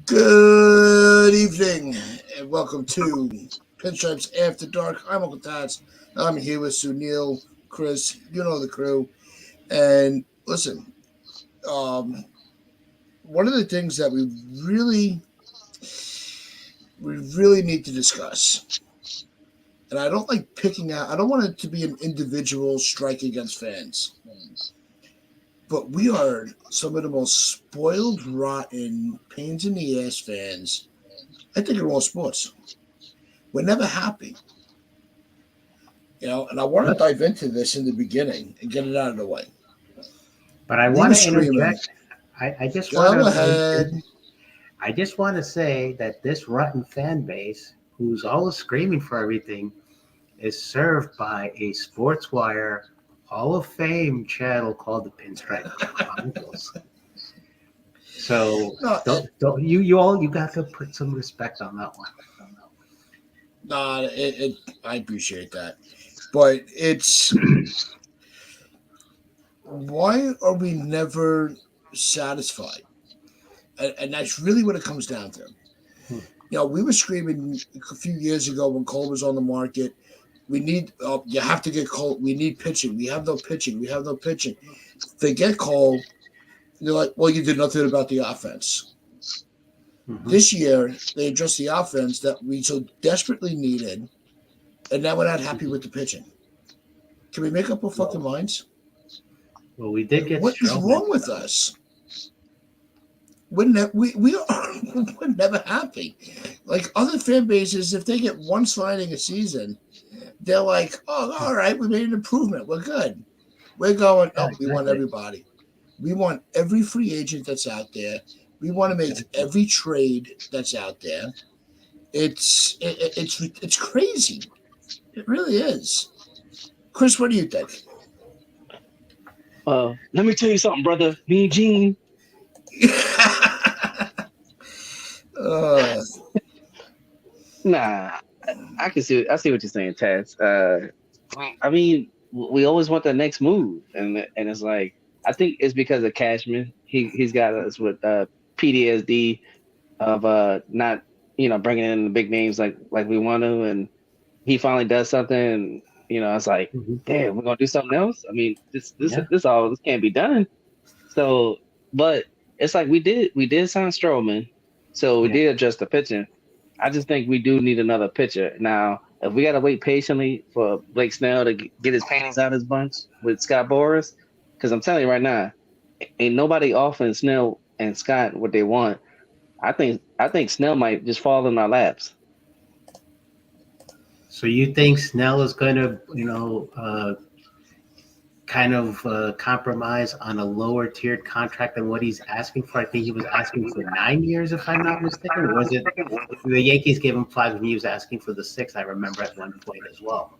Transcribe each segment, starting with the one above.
Good evening and welcome to Pinstripes After Dark. I'm Uncle Tats. I'm here with Sunil, Chris, you know the crew. And listen, um, one of the things that we really need to discuss, and I don't like picking out. I don't want it to be an individual strike against fans, but we are some of the most spoiled, rotten, pains in the ass fans. I think in all sports. We're never happy. And I want to But, dive into this in the beginning and get it out of the way. but I We want were to screaming, interject. I just want go to ahead. I just want to say that this rotten fan base, who's always screaming for everything, is served by a Sports Wire Hall of Fame channel called the Pinstripe Chronicles. So No, you got to put some respect on that one. I appreciate that. But it's why are we never satisfied? And that's really what it comes down to. Hmm. We were screaming a few years ago when Cole was on the market. We need, you have to get Cole. We need pitching. We have no pitching. We have no pitching. They get Cole. They're like, well, you did nothing about the offense. Mhm. This year, they addressed the offense that we so desperately needed, and now we're not happy with the pitching. Can we make up our fucking minds? Well, we did get What is Stroman. wrong with us? We are we're never happy. Like other fan bases, if they get one signing a season, they're like, "Oh, all right, we made an improvement. We're good." We're going, Yeah, "No, we want exactly. everybody. We want every free agent that's out there. We want to make Exactly. every trade that's out there." It's crazy. It really is. Chris, what do you think? Let me tell you something, brother. Me and Gene. uh, Nah, I can see. I see what you're saying, Taz. I mean, we always want the next move, and it's like I think it's because of Cashman. He's got us with PTSD of not bringing in the big names like we want to, and he finally does something. And, it's like, Mhm. damn, we're gonna do something else. I mean, Yeah. this can't be done. So, but it's like we did sign Stroman, so we Yeah. did adjust the pitching. I just think we do need another pitcher now. If we gotta wait patiently for Blake Snell to get his panties out of his bunch with Scott Boras, because I'm telling you right now, ain't nobody offering Snell and Scott what they want. I think Snell might just fall in our laps. So you think Snell is going to, kind of compromise on a lower tiered contract than what he's asking for? I think he was asking for 9 years, if I'm not mistaken. Or was it the Yankees gave him five and he was asking for the six? I remember at one point as well.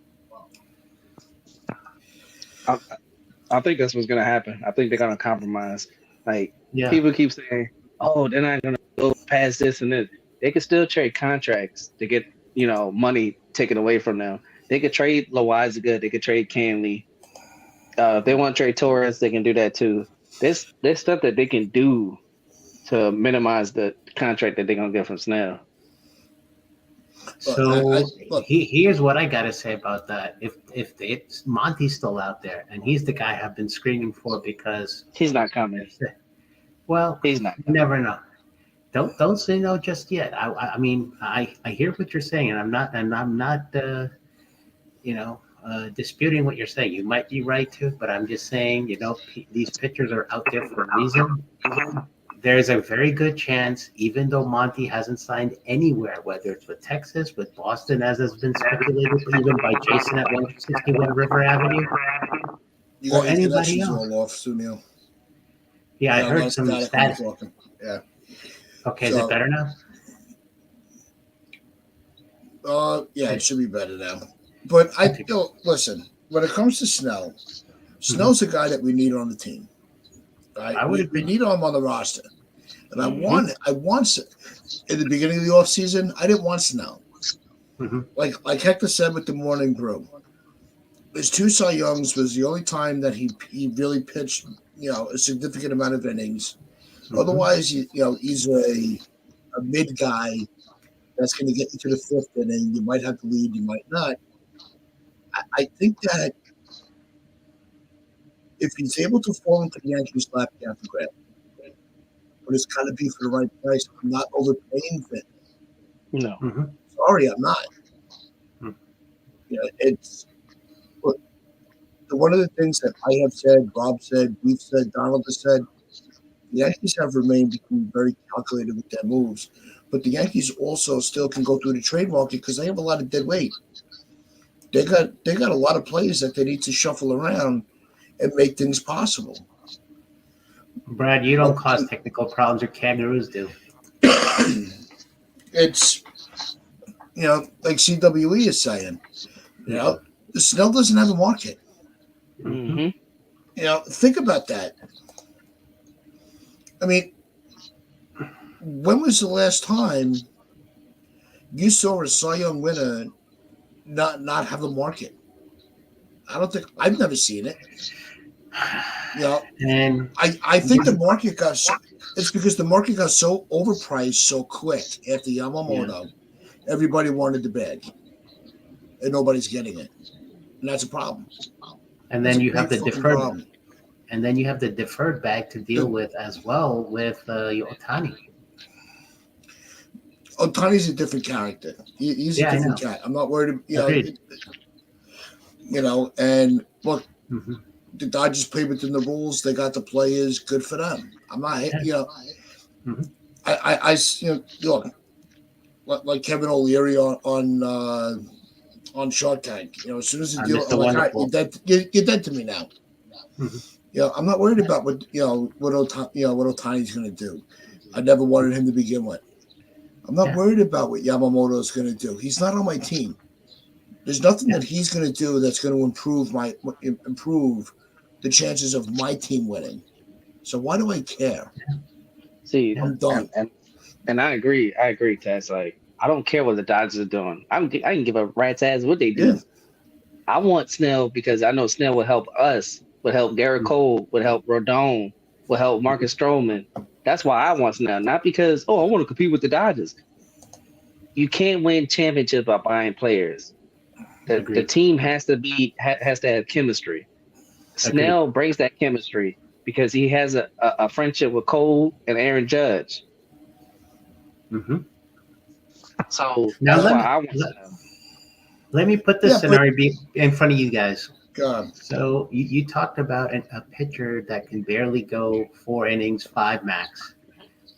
I, I think that's what's gonna happen. I think they're gonna compromise. Like Yeah. people keep saying, "Oh, they're not gonna go past this and this." They could still trade contracts to get money taken away from them. They could trade Loizaga. They could trade Canley. If they want to trade Torres, they can do that too. There's stuff that they can do to minimize the contract that they're gonna get from Snell. look, I So look. here's what I got to say about that. If it's Monty's still out there and he's the guy I've been screaming for because, He's not coming. well, He's not you coming. never know. Don't say no just yet. I mean I hear what you're saying and I'm not disputing what you're saying. You might be right too, but I'm just saying these pitchers are out there for a reason. There's a very good chance, even though Monty hasn't signed anywhere, whether it's with Texas, with Boston, as has been speculated, even by Jason at 161 River Avenue, You got or your anybody connections else. all off, Sunil. Yeah, You I got a lot heard of some static when you're stat. talking. Yeah. Okay, is it So, better now? yeah, it Okay. should be better now. But Okay. listen. When it comes to Snell, Hmm. Snell's the guy that we need on the team. Right? I would We agree. need him on the roster. And Hmm I want in the beginning of the offseason, I didn't want Snell. Hmm. Like Hector said with the morning brew. His two Cy Youngs was the only time that he really pitched, a significant amount of innings. Hmm. Otherwise, he's a a mid guy that's going to get you to the fifth inning. You might have to lead, you might not. I think that if he's able to fall into the Yankees' lap, you have to grab him. But it's got to be for the right price. I'm not overpaying for it. No. Mm-hmm. Sorry, I'm not. It's look. One of the things that I have said, Bob said, we've said, Donald has said, the Yankees have remained becoming very calculated with their moves. But the Yankees also still can go through the trade market because they have a lot of dead weight. They got a lot of players that they need to shuffle around and make things possible. Brad, you don't cause technical problems, your kangaroos do. It's, like CWE is saying, the Snell doesn't have a market. Mm-hmm. Think about that. I mean, when was the last time you saw a Cy Young winner not have a market? I've never seen it. And I think the market it's because the market got so overpriced so quick after Yamamoto. Yeah. Everybody wanted the bag, and nobody's getting it, and that's a problem. And then you have the deferred problem. And then you have the deferred bag to deal with as well with Ohtani. Ohtani's a different character. He's a different cat. I'm not worried. And look, the Dodgers play within the rules. They got the players. Good for them. I'm not. I look like Kevin O'Leary on Shark Tank. As soon as the deal, I'm like, all right, you're dead to me now. I'm not worried about what Ohtani's going to do. I never wanted him to begin with. I'm not worried about what Yamamoto is going to do. He's not on my team. There's nothing that he's going to do that's going to improve the chances of my team winning. So why do I care? See, I'm done. And I agree. Tess. Like, I don't care what the Dodgers are doing. I can give a rat's ass what they do. Yeah. I want Snell because I know Snell will help us. Would help Garrett Cole, would help Rodon, would help Marcus Stroman. That's why I want Snell, not because, I want to compete with the Dodgers. You can't win championship by buying players. The team has to have chemistry. Snell brings that chemistry because he has a friendship with Cole and Aaron Judge. Mm-hmm. So that's why I want Snell. Let me put this scenario in front of you guys. God. So you talked about a pitcher that can barely go 4 innings, 5 max.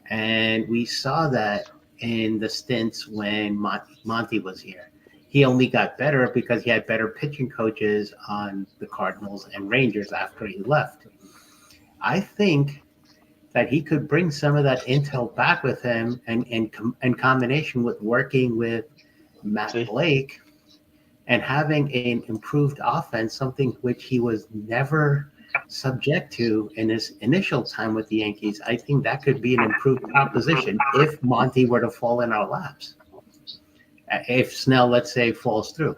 And we saw that in the stints when Monty was here. He only got better because he had better pitching coaches on the Cardinals and Rangers after he left. I think that he could bring some of that intel back with him and in combination with working with Matt Blake and having an improved offense, something which he was never subject to in his initial time with the Yankees. I think that could be an improved proposition if Monty were to fall in our laps. If Snell, let's say, falls through.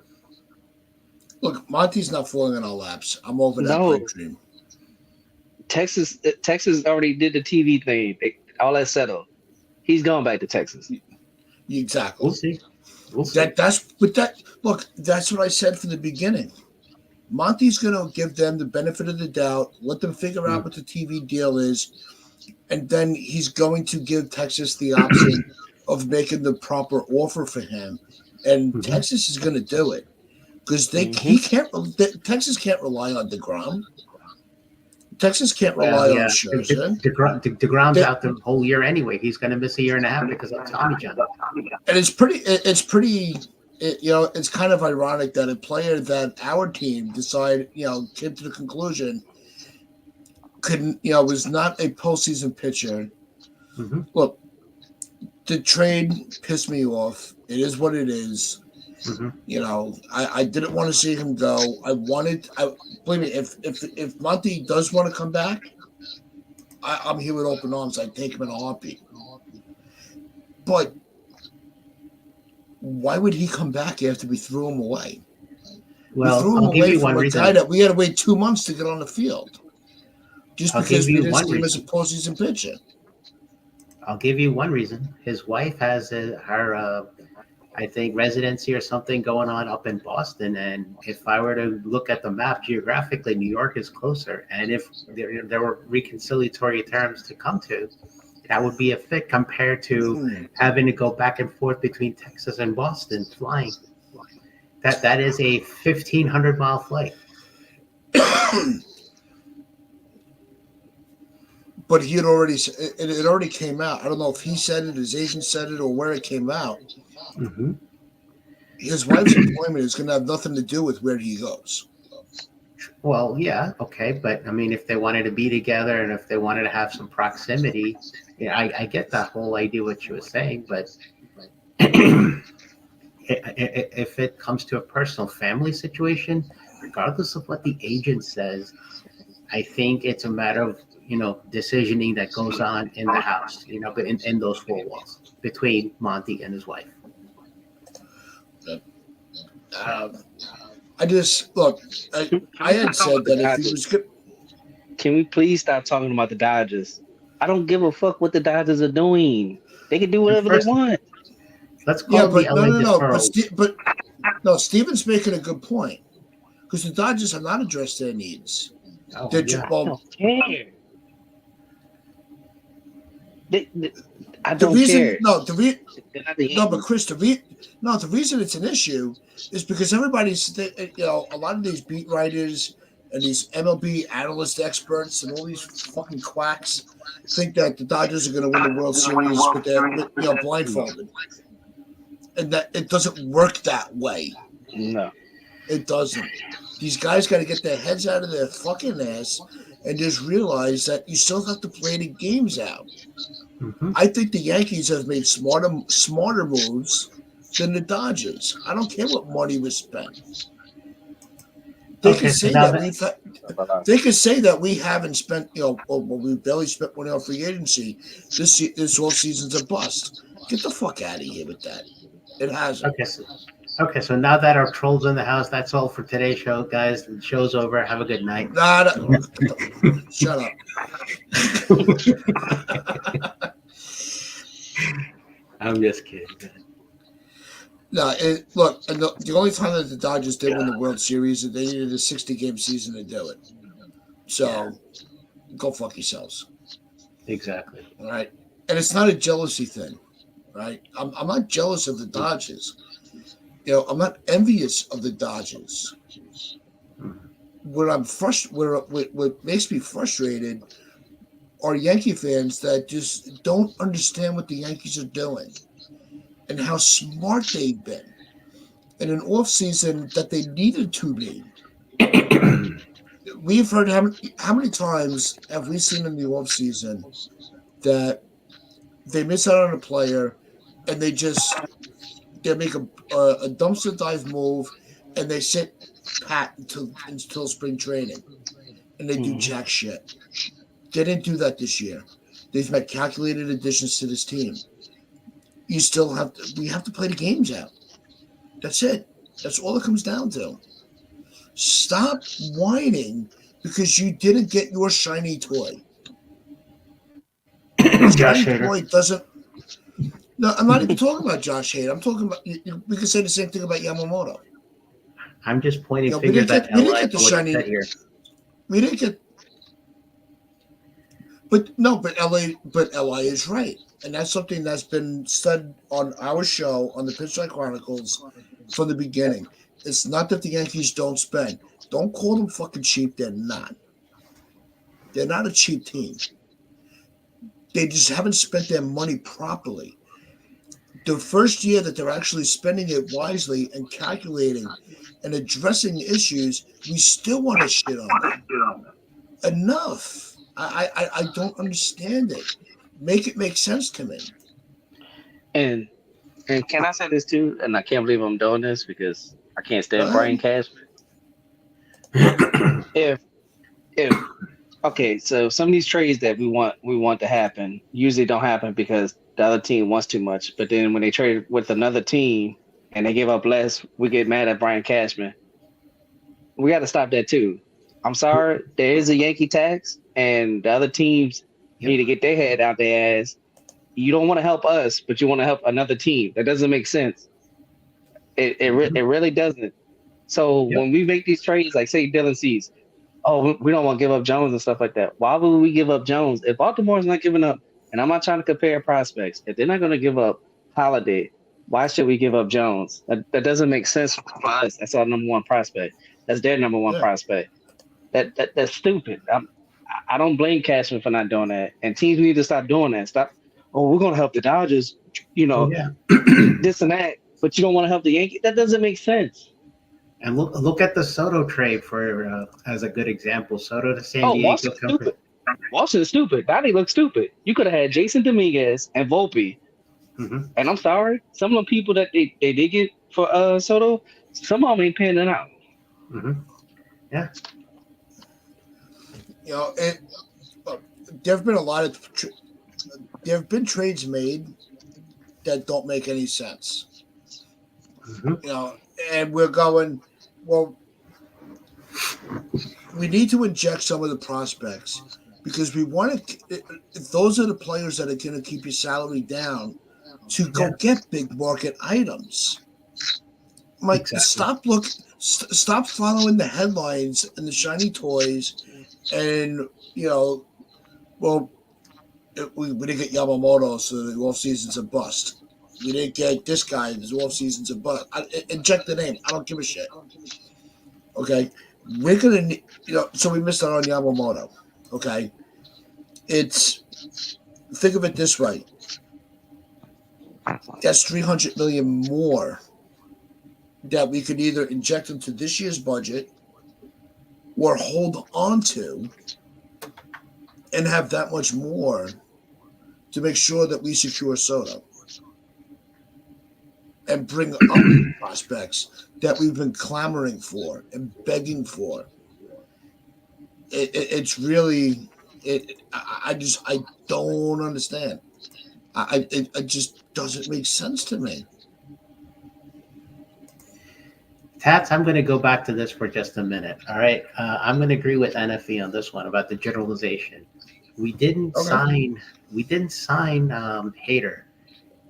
Look, Monty's not falling in our laps. I'm over that pipe dream. Texas already did the TV thing. All that settled. He's going back to Texas. Exactly. We'll see. That's what I said from the beginning. Monty's going to give them the benefit of the doubt, let them figure out what the TV deal is, and then he's going to give Texas the option of making the proper offer for him, and Texas is going to do it because Texas can't rely on DeGrom. Texas can't rely on Scherzer. DeGrom's out the whole year anyway. He's going to miss a year and a half because of Tommy John. And it's kind of ironic that a player that our team decided, came to the conclusion, was not a postseason pitcher. Mm-hmm. Look, the trade pissed me off. It is what it is. Mm-hmm. I didn't want to see him go. Believe me, if Monty does want to come back, I'm here with open arms. I'd take him in a heartbeat. But why would he come back after we threw him away? Well, we threw him away from a guy that we had to wait 2 months to get on the field. Just because we didn't see him as a postseason pitcher. I'll give you one reason. His wife has her, I think, residency or something going on up in Boston. And if I were to look at the map geographically, New York is closer. And if there were reconciliatory terms to come to, that would be a fit compared to having to go back and forth between Texas and Boston flying. That is a 1,500-mile flight. But he had already, it already came out. I don't know if he said it, his agent said it, or where it came out. Mm-hmm. His wife's employment is going to have nothing to do with where he goes. Well, yeah, okay, but I mean, if they wanted to be together and if they wanted to have some proximity, yeah, I get that whole idea what you were saying, but if it comes to a personal family situation, regardless of what the agent says, I think it's a matter of decisioning that goes on in the house, but in those four walls between Monty and his wife. I just look. I had said that if he was good. Can we please stop talking about the Dodgers? I don't give a fuck what the Dodgers are doing. They can do whatever they want. Let's call but the LA no. But no, Steven's making a good point because the Dodgers have not addressed their needs. Oh, I don't care. I don't care. But Chris, the reason it's an issue is because everybody's, a lot of these beat writers and these MLB analyst experts and all these fucking quacks think that the Dodgers are going to win the World Series with their blindfolded, and that it doesn't work that way. No, it doesn't. These guys got to get their heads out of their fucking ass and just realize that you still have to play the games out. Mm-hmm. I think the Yankees have made smarter moves than the Dodgers. I don't care what money was spent. They can say that we haven't spent, we barely spent money on free agency. This whole season's a bust. Get the fuck out of here with that. It hasn't. Okay, so now that our troll's in the house, that's all for today's show, guys. The show's over. Have a good night. Shut up. I'm just kidding. No, look, the only time that the Dodgers did win the World Series is they needed a 60-game season to do it. So, go fuck yourselves. Exactly. All right? And it's not a jealousy thing, right? I'm not jealous of the Dodgers. I'm not envious of the Dodgers. What makes me frustrated are Yankee fans that just don't understand what the Yankees are doing and how smart they've been in an offseason that they needed to be. We've heard how many times have we seen in the offseason that they miss out on a player and they make a dumpster dive move and they sit pat until spring training and they do jack shit. They didn't do that this year. They've made calculated additions to this team. We have to play the games out. That's it. That's all it comes down to. Stop whining because you didn't get your shiny toy. Josh Hader. Toy doesn't. No, I'm not even talking about Josh Hader. I'm talking about. We can say the same thing about Yamamoto. I'm just pointing fingers at LA. We didn't get. But LA is right, and that's something that's been said on our show on the Pinstripes Chronicles from the beginning. It's not that the Yankees don't spend. Don't call them fucking cheap. They're not. They're not a cheap team. They just haven't spent their money properly. The first year that they're actually spending it wisely and calculating and addressing issues, we still want to shit on them. Enough. I don't understand it. Make it make sense to me. And can I say this too? And I can't believe I'm doing this because I can't stand Brian Cashman. Okay, so some of these trades that we want to happen usually don't happen because the other team wants too much. But then when they trade with another team and they give up less, we get mad at Brian Cashman. We got to stop that too. I'm sorry, there is a Yankee tax, and the other teams need to get their head out their ass you don't want to help us, but you want to help another team. That doesn't make sense. It really doesn't. So Yep. when we make these trades, like say Dylan sees, oh, we don't want to give up Jones and stuff like that. Why would we give up Jones if Baltimore's not giving up? And I'm not trying to compare prospects. If they're not going to give up Holiday, why should we give up Jones? That doesn't make sense for us. That's our number one prospect. That's their number one prospect. That's stupid. I don't blame Cashman for not doing that. And teams need to stop doing that. Stop. Oh, we're going to help the Dodgers. This and that. But you don't want to help the Yankees. That doesn't make sense. And look at the Soto trade for as a good example. Soto to San Diego. Washington's stupid. Washington's stupid. Donnie looks stupid. You could have had Jason Dominguez and Volpe. Mm-hmm. And I'm sorry, some of the people that they did get for Soto, some of them ain't paying it out. Mm-hmm. Yeah. There have been a lot of there have been trades made that don't make any sense. Mm-hmm. And we're going, well, we need to inject some of the prospects because we want to. Those are the players that are going to keep your salary down to go get big market items. Like, stop following the headlines and the shiny toys, and well, we didn't get Yamamoto, so the offseason's a bust. We didn't get this guy, the offseason's a bust. Inject the name. I don't give a shit. Okay, we're gonna, so we missed out on Yamamoto. Okay, think of it this way. That's $300 million more that we could either inject into this year's budget or hold on to and have that much more to make sure that we secure Soto and bring up prospects that we've been clamoring for and begging for. It's really, I don't understand. It just doesn't make sense to me. Tats, I'm going to go back to this for just a minute. All right. I'm going to agree with NFE on this one about the generalization. We didn't sign Hader.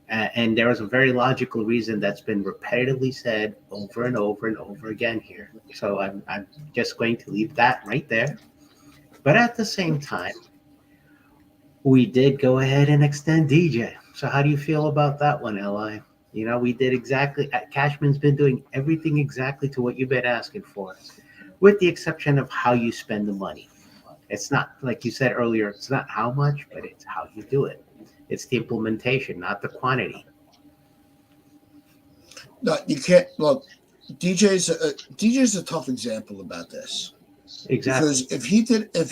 And there was a very logical reason that's been repetitively said over and over and over again here. So I'm just going to leave that right there. But at the same time, we did go ahead and extend DJ. So how do you feel about that one, Li? We did exactly. Cashman's been doing everything exactly to what you've been asking for, with the exception of how you spend the money. It's not, like you said earlier, it's not how much, but it's how you do it. It's the implementation, not the quantity. No, you can't. Look, DJ's a tough example about this. Exactly. Because if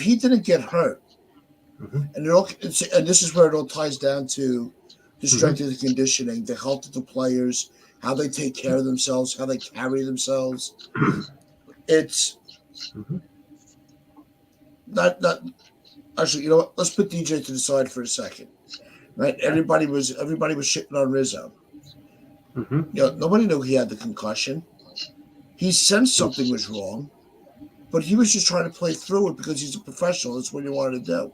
he didn't get hurt, and this is where it all ties down to the strength of the conditioning, the health of the players, how they take care of themselves, how they carry themselves. It's not actually. You know what? Let's put DJ to the side for a second. Right? Everybody was shitting on Rizzo. Nobody knew he had the concussion. He sensed something was wrong, but he was just trying to play through it because he's a professional. That's what he wanted to do.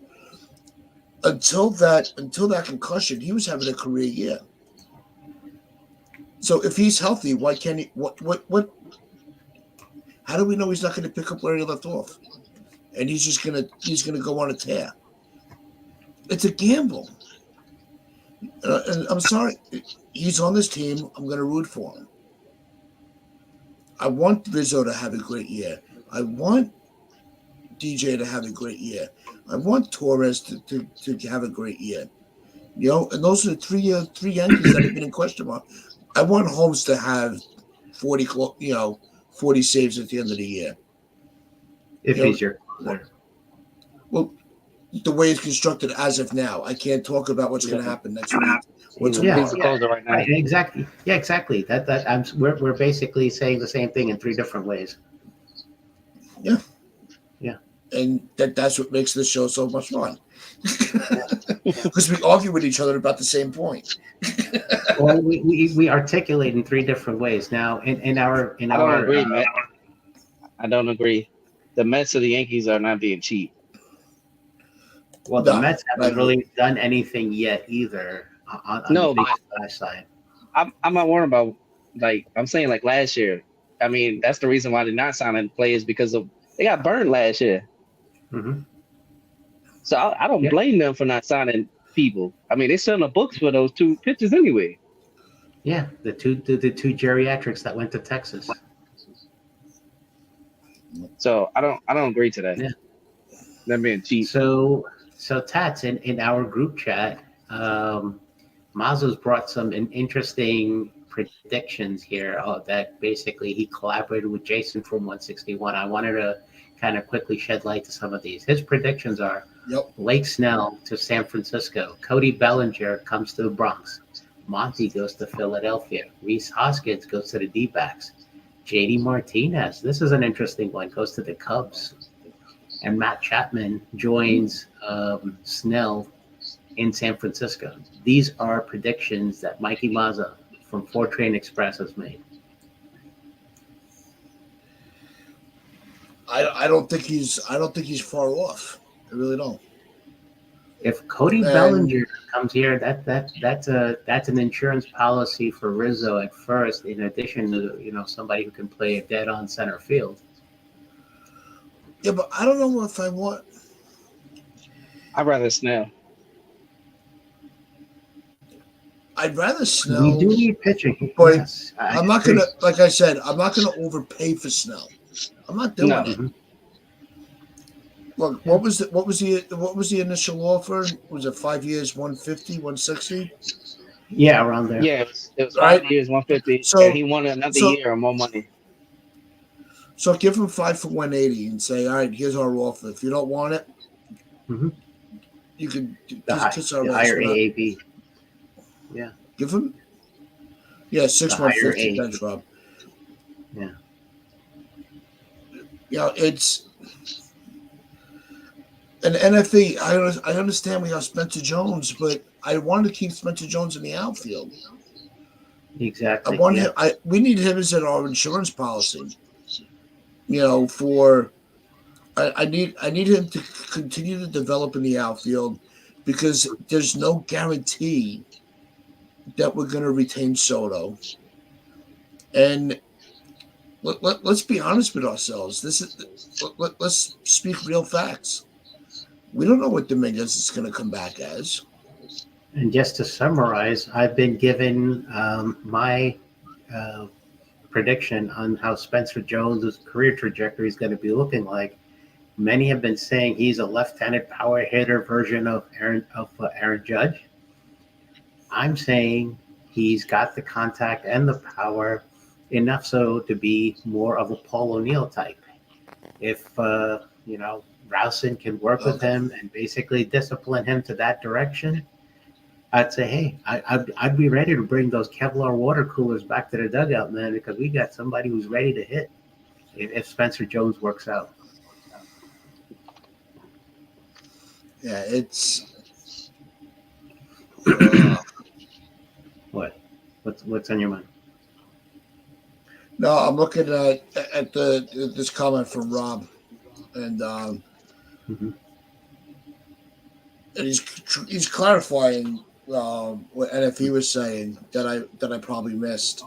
Until that concussion, he was having a career year. So if he's healthy, why can't he? What? How do we know he's not going to pick up where he left off? And he's gonna go on a tear. It's a gamble. And I'm sorry, he's on this team. I'm going to root for him. I want Rizzo to have a great year. I want DJ to have a great year. I want Torres to have a great year. And those are the three Yankees that have been in question mark. I want Holmes to have 40 saves at the end of the year. If he's your player. Well, the way it's constructed as of now, I can't talk about what's going to happen next week. He's a closer right now. Right, exactly. Yeah, exactly. We're basically saying the same thing in three different ways. Yeah. Yeah. And that's what makes this show so much fun. Because we argue with each other about the same point. Well, we articulate in three different ways. Now, I don't agree, Matt. I don't agree. The Mets or the Yankees are not being cheap. Well, the No, Mets haven't not really done anything yet either on the No, big but splash side. I'm not worried about like I'm saying like last year. I mean, that's the reason why they're not signing players because of they got burned last year. Mm-hmm. So I don't Yeah, blame them for not signing people. I mean, they're selling the books for those two pitchers anyway. yeah. The two geriatrics that went to Texas. So I don't agree to that. Yeah. Them being cheap. So Tats in our group chat, Mazo's brought some interesting predictions here. That basically he collaborated with Jason from 161. I wanted to kind of quickly shed light to some of these. His predictions are Yep. Blake Snell to San Francisco, Cody Bellinger comes to the Bronx, Monty goes to Philadelphia, Reese Hoskins goes to the D-backs, JD Martinez, this is an interesting one, goes to the Cubs, and Matt Chapman joins Snell in San Francisco. These are predictions that Mikey Mazza from Fortrain Express has made. I don't think he's far off. I really don't. If Cody And Bellinger comes here, that's an insurance policy for Rizzo at first. In addition to somebody who can play a dead on center field. yeah, but I don't know if I want. I'd rather Snell. I'd rather We Snell. do need pitching. But Yes, I'm not gonna, like I said, I'm not gonna overpay for Snell. I'm not doing No. it. Look, what was the initial offer? Was it 5 years, 150, 160? Yeah, around there. Yeah, it was Right. 5 years, 150, So- and he wanted another so- year or more money. So give him 5 for 180 and say, all right, here's our offer. If you don't want it, Mhm. you can The kiss our the ass. higher We're not- AAV. Give him, 6 The higher 150. A. Thanks, Rob. Yeah. It's an NFE. I understand we have Spencer Jones, but I wanted to keep Spencer Jones in the outfield. Exactly. I want yeah. him. We need him as in our insurance policy. For I need him to continue to develop in the outfield because there's no guarantee that we're going to retain Soto. And let's be honest with ourselves. Let's speak real facts. We don't know what Dominguez is going to come back as. And just to summarize, I've been given my prediction on how Spencer Jones' career trajectory is going to be looking like. Many have been saying he's a left-handed power hitter version of Aaron Judge. I'm saying he's got the contact and the power enough so to be more of a Paul O'Neill type. If Rousen can work with him and basically discipline him to that direction, I'd say, hey, I'd be ready to bring those Kevlar water coolers back to the dugout, man, because we got somebody who's ready to hit if Spencer Jones works out. Yeah, it's What's on your mind? no. I'm looking at this comment from Rob, and Mhm. and he's clarifying what NFE was saying that I probably missed.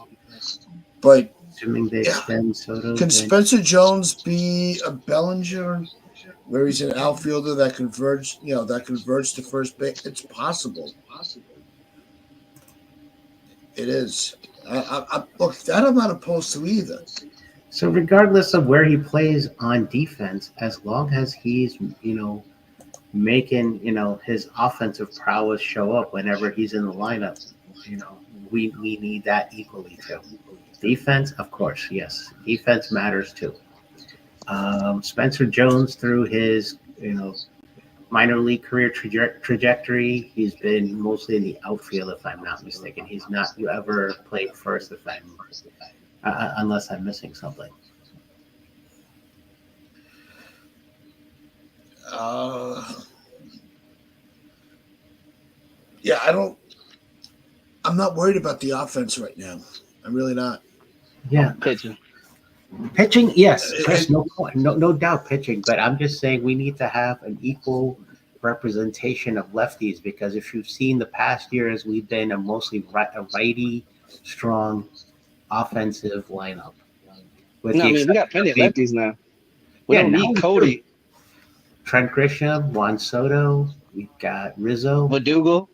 But Assuming they extend Soto. can then- Spencer Jones be a Bellinger, where he's an outfielder that converts to first base? It's possible. It is. Look, that I'm not opposed to either. So regardless of where he plays on defense, as long as he's making his offensive prowess show up whenever he's in the lineup, we need that equally too. Defense, of course, yes, defense matters too. Spencer Jones, through his minor league career trajectory, he's been mostly in the outfield, if I'm not mistaken. He's not ever played first, unless I'm missing something. Yeah, I'm not worried about the offense right now. I'm really not. Yeah, pitching, yes, Chris, no doubt pitching. But I'm just saying we need to have an equal representation of lefties, because if you've seen the past years, we've been a mostly a righty strong offensive lineup. With No, the I mean we got exception plenty of of maybe, lefties now. We yeah, don't now need we do. Cody Trent Grisham, Juan Soto, we've got Rizzo, Verdugo,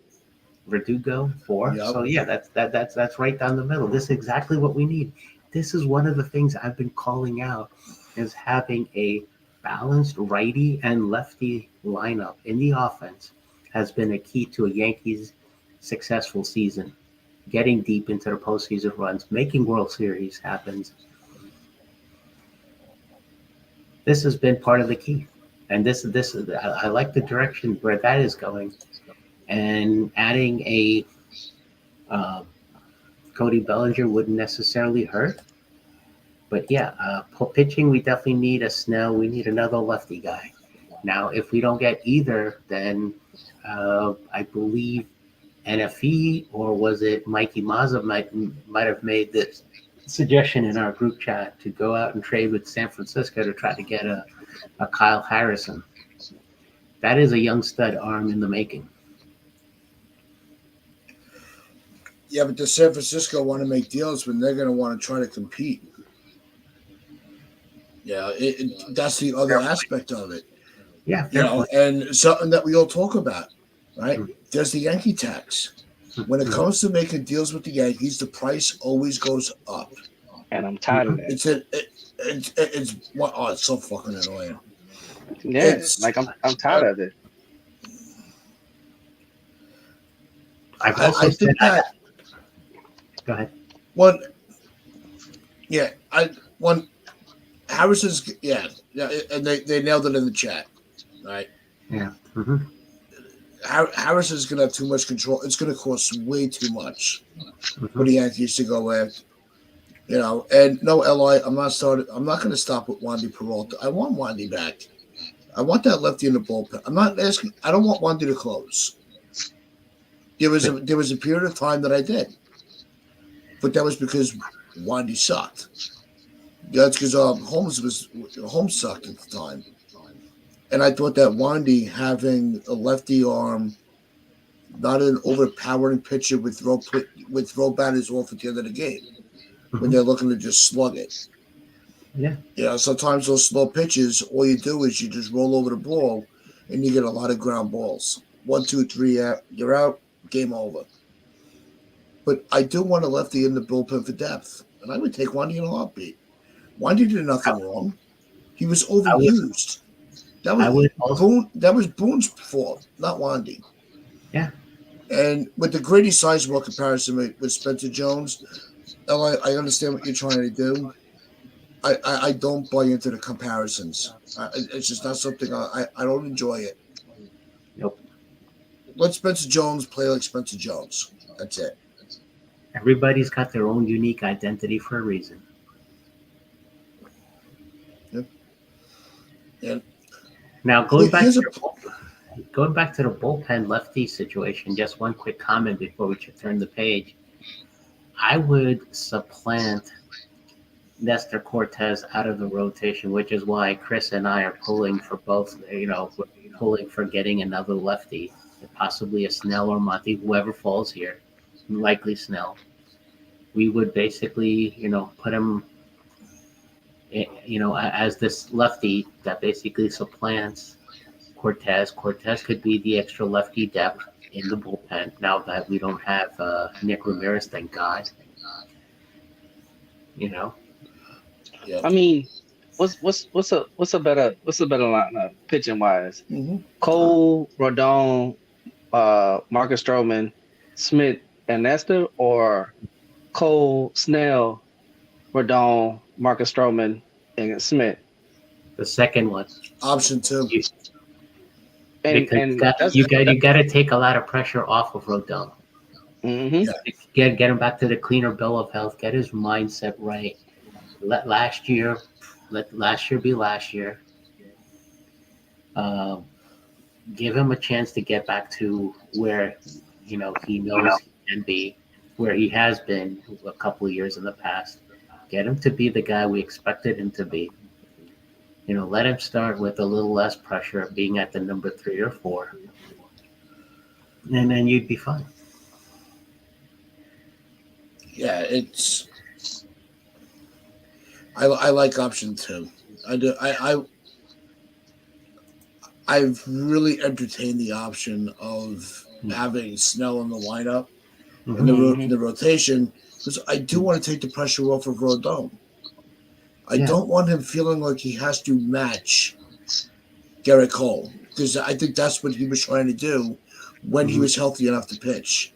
four. Yep. So yeah, that's right down the middle. This is exactly what we need. This is one of the things I've been calling out, is having a balanced righty and lefty lineup in the offense has been a key to a Yankees successful season, getting deep into the postseason runs, making World Series happens. This has been part of the key, and this I like the direction where that is going, and adding a uh, Cody Bellinger wouldn't necessarily hurt. But yeah, pitching, we definitely need a Snell. We need another lefty guy. Now, if we don't get either, then I believe NFE, or was it Mikey Mazza, might have made this suggestion in our group chat to go out and trade with San Francisco to try to get a Kyle Harrison. That is a young stud arm in the making. Yeah, but the San Francisco want to make deals when they're going to want to try to compete. Yeah, that's the other aspect of it. Yeah, you know, and something that we all talk about, right? There's the Yankee tax. When it comes to making deals with the Yankees, the price always goes up. And I'm tired of that. It's so fucking annoying. Yeah, I'm tired of it. I think that. Go ahead. Harrison's and they nailed it in the chat, right? Yeah. Mm-hmm. Harrison's gonna have too much control. It's gonna cost way too much for the Yankees to go after. And no, Li, I'm not going to stop with Wandy Peralta. I want Wandy back. I want that lefty in the bullpen. I'm not asking. I don't want Wandy to close. There was a period of time that I did, but that was because Wandy sucked. That's because Holmes sucked at the time, and I thought that Wandy having a lefty arm, not an overpowering pitcher with throw batters off at the end of the game. When they're looking to just slug it. Yeah. Sometimes those slow pitches, all you do is you just roll over the ball and you get a lot of ground balls. 1, 2, 3, you're out, game over. But I do want a lefty in the bullpen for depth. And I would take Wandy in a heartbeat. Wandy did nothing wrong. He was overused. That was Boone's fault, not Wandy. Yeah. And with the Grady Sizemore comparison with Spencer Jones, I understand what you're trying to do. I don't buy into the comparisons. It's just not something I don't enjoy it. Nope. Let Spencer Jones play like Spencer Jones. That's it. Everybody's got their own unique identity for a reason. Yep. Yeah. Now going back to the bullpen lefty situation, just one quick comment before we turn the page. I would supplant Nestor Cortez out of the rotation, which is why Chris and I are pulling for both. Pulling for getting another lefty, possibly a Snell or Monty, whoever falls here, likely Snell. We would basically, put him, as this lefty that basically supplants Cortez. Cortez could be the extra lefty depth in the bullpen now that we don't have Nick Ramirez, thank God. Yeah. I mean, what's a better lineup pitching wise? Mm-hmm. Cole, Rodon, Marcus Stroman, Smith, and Nestor, or Cole, Snell, Rodon, Marcus Stroman, and Smith? The second one. Option 2. You got to take a lot of pressure off of Rodon. Mm-hmm. Yeah. Get him back to the cleaner bill of health. Get his mindset right. Let last year be last year. Give him a chance to get back to where he knows he can be, where he has been a couple of years in the past. Get him to be the guy we expected him to be. Let him start with a little less pressure of being at the number 3 or 4, and then you'd be fine. Yeah, it's. I like option 2. I do. I've really entertained the option of having Snell in the lineup in the rotation because I do want to take the pressure off of Rodon. I don't want him feeling like he has to match Garrett Cole because I think that's what he was trying to do when he was healthy enough to pitch.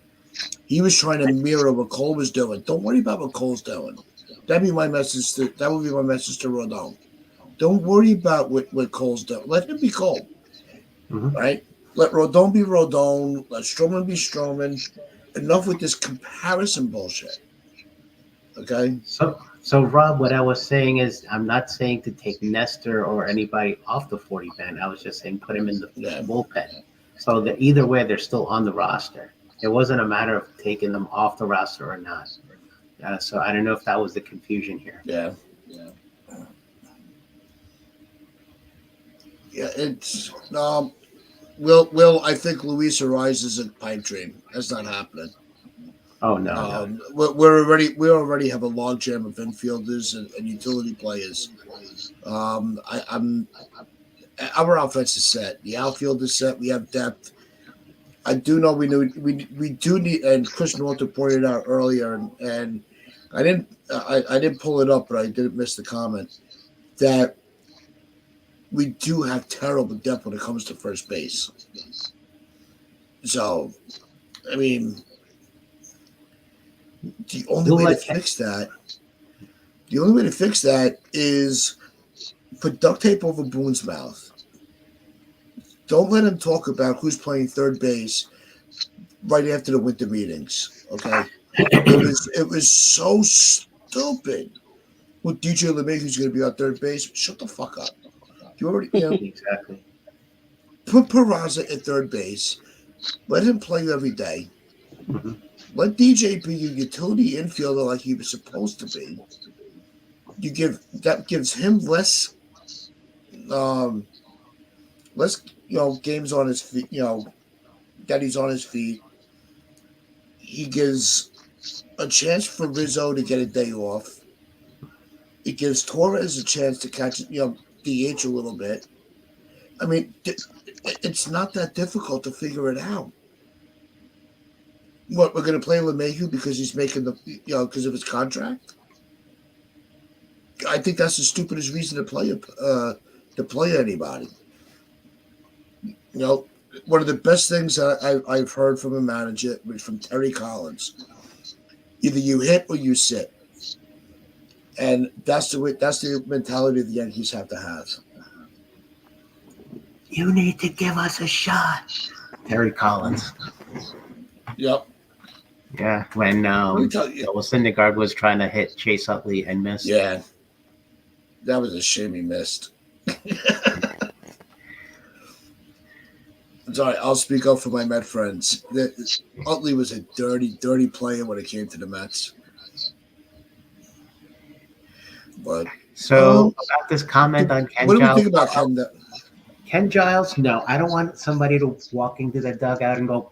He was trying to mirror what Cole was doing. Don't worry about what Cole's doing. That would be my message to Rodon. Don't worry about what Cole's doing. Let him be Cole. Right? Let Rodon be Rodon. Let Stroman be Stroman. Enough with this comparison bullshit. Okay? So Rob, what I was saying is I'm not saying to take Nestor or anybody off the 40 man. I was just saying put him in the bullpen. So that either way, they're still on the roster. It wasn't a matter of taking them off the roster or not. So I don't know if that was the confusion here. Yeah, it's Will I think Luis Ariz is a pipe dream. That's not happening. Oh no, we already have a logjam of infielders and utility players. Our offense is set. The outfield is set. We have depth. I do know we do need, and Chris Norton pointed out earlier, and I didn't pull it up, but I didn't miss the comment that we do have terrible depth when it comes to first base. So, I mean, the only way to fix that is put duct tape over Boone's mouth. Don't let him talk about who's playing third base right after the winter meetings. Okay, it was so stupid. Well, DJ LeMahieu's going to be on third base. Shut the fuck up. You already exactly. Put Peraza at third base. Let him play every day. Let DJ be your utility infielder like he was supposed to be. That gives him less games on his feet, that he's on his feet. He gives a chance for Rizzo to get a day off. It gives Torres a chance to catch, DH a little bit. I mean, it's not that difficult to figure it out. What, we're going to play LeMahieu because he's making because of his contract? I think that's the stupidest reason to play anybody. One of the best things I've heard from a manager was from Terry Collins. Either you hit or you sit. And that's the mentality the Yankees have to have. You need to give us a shot. Terry Collins. Yep. Yeah, when Syndergaard was trying to hit Chase Utley and missed. Yeah. That was a shame he missed. Sorry, I'll speak up for my Met friends. Utley was a dirty, dirty player when it came to the Mets. But about this comment on Ken Giles. What do we think about Ken Giles? No, I don't want somebody to walk into the dugout and go.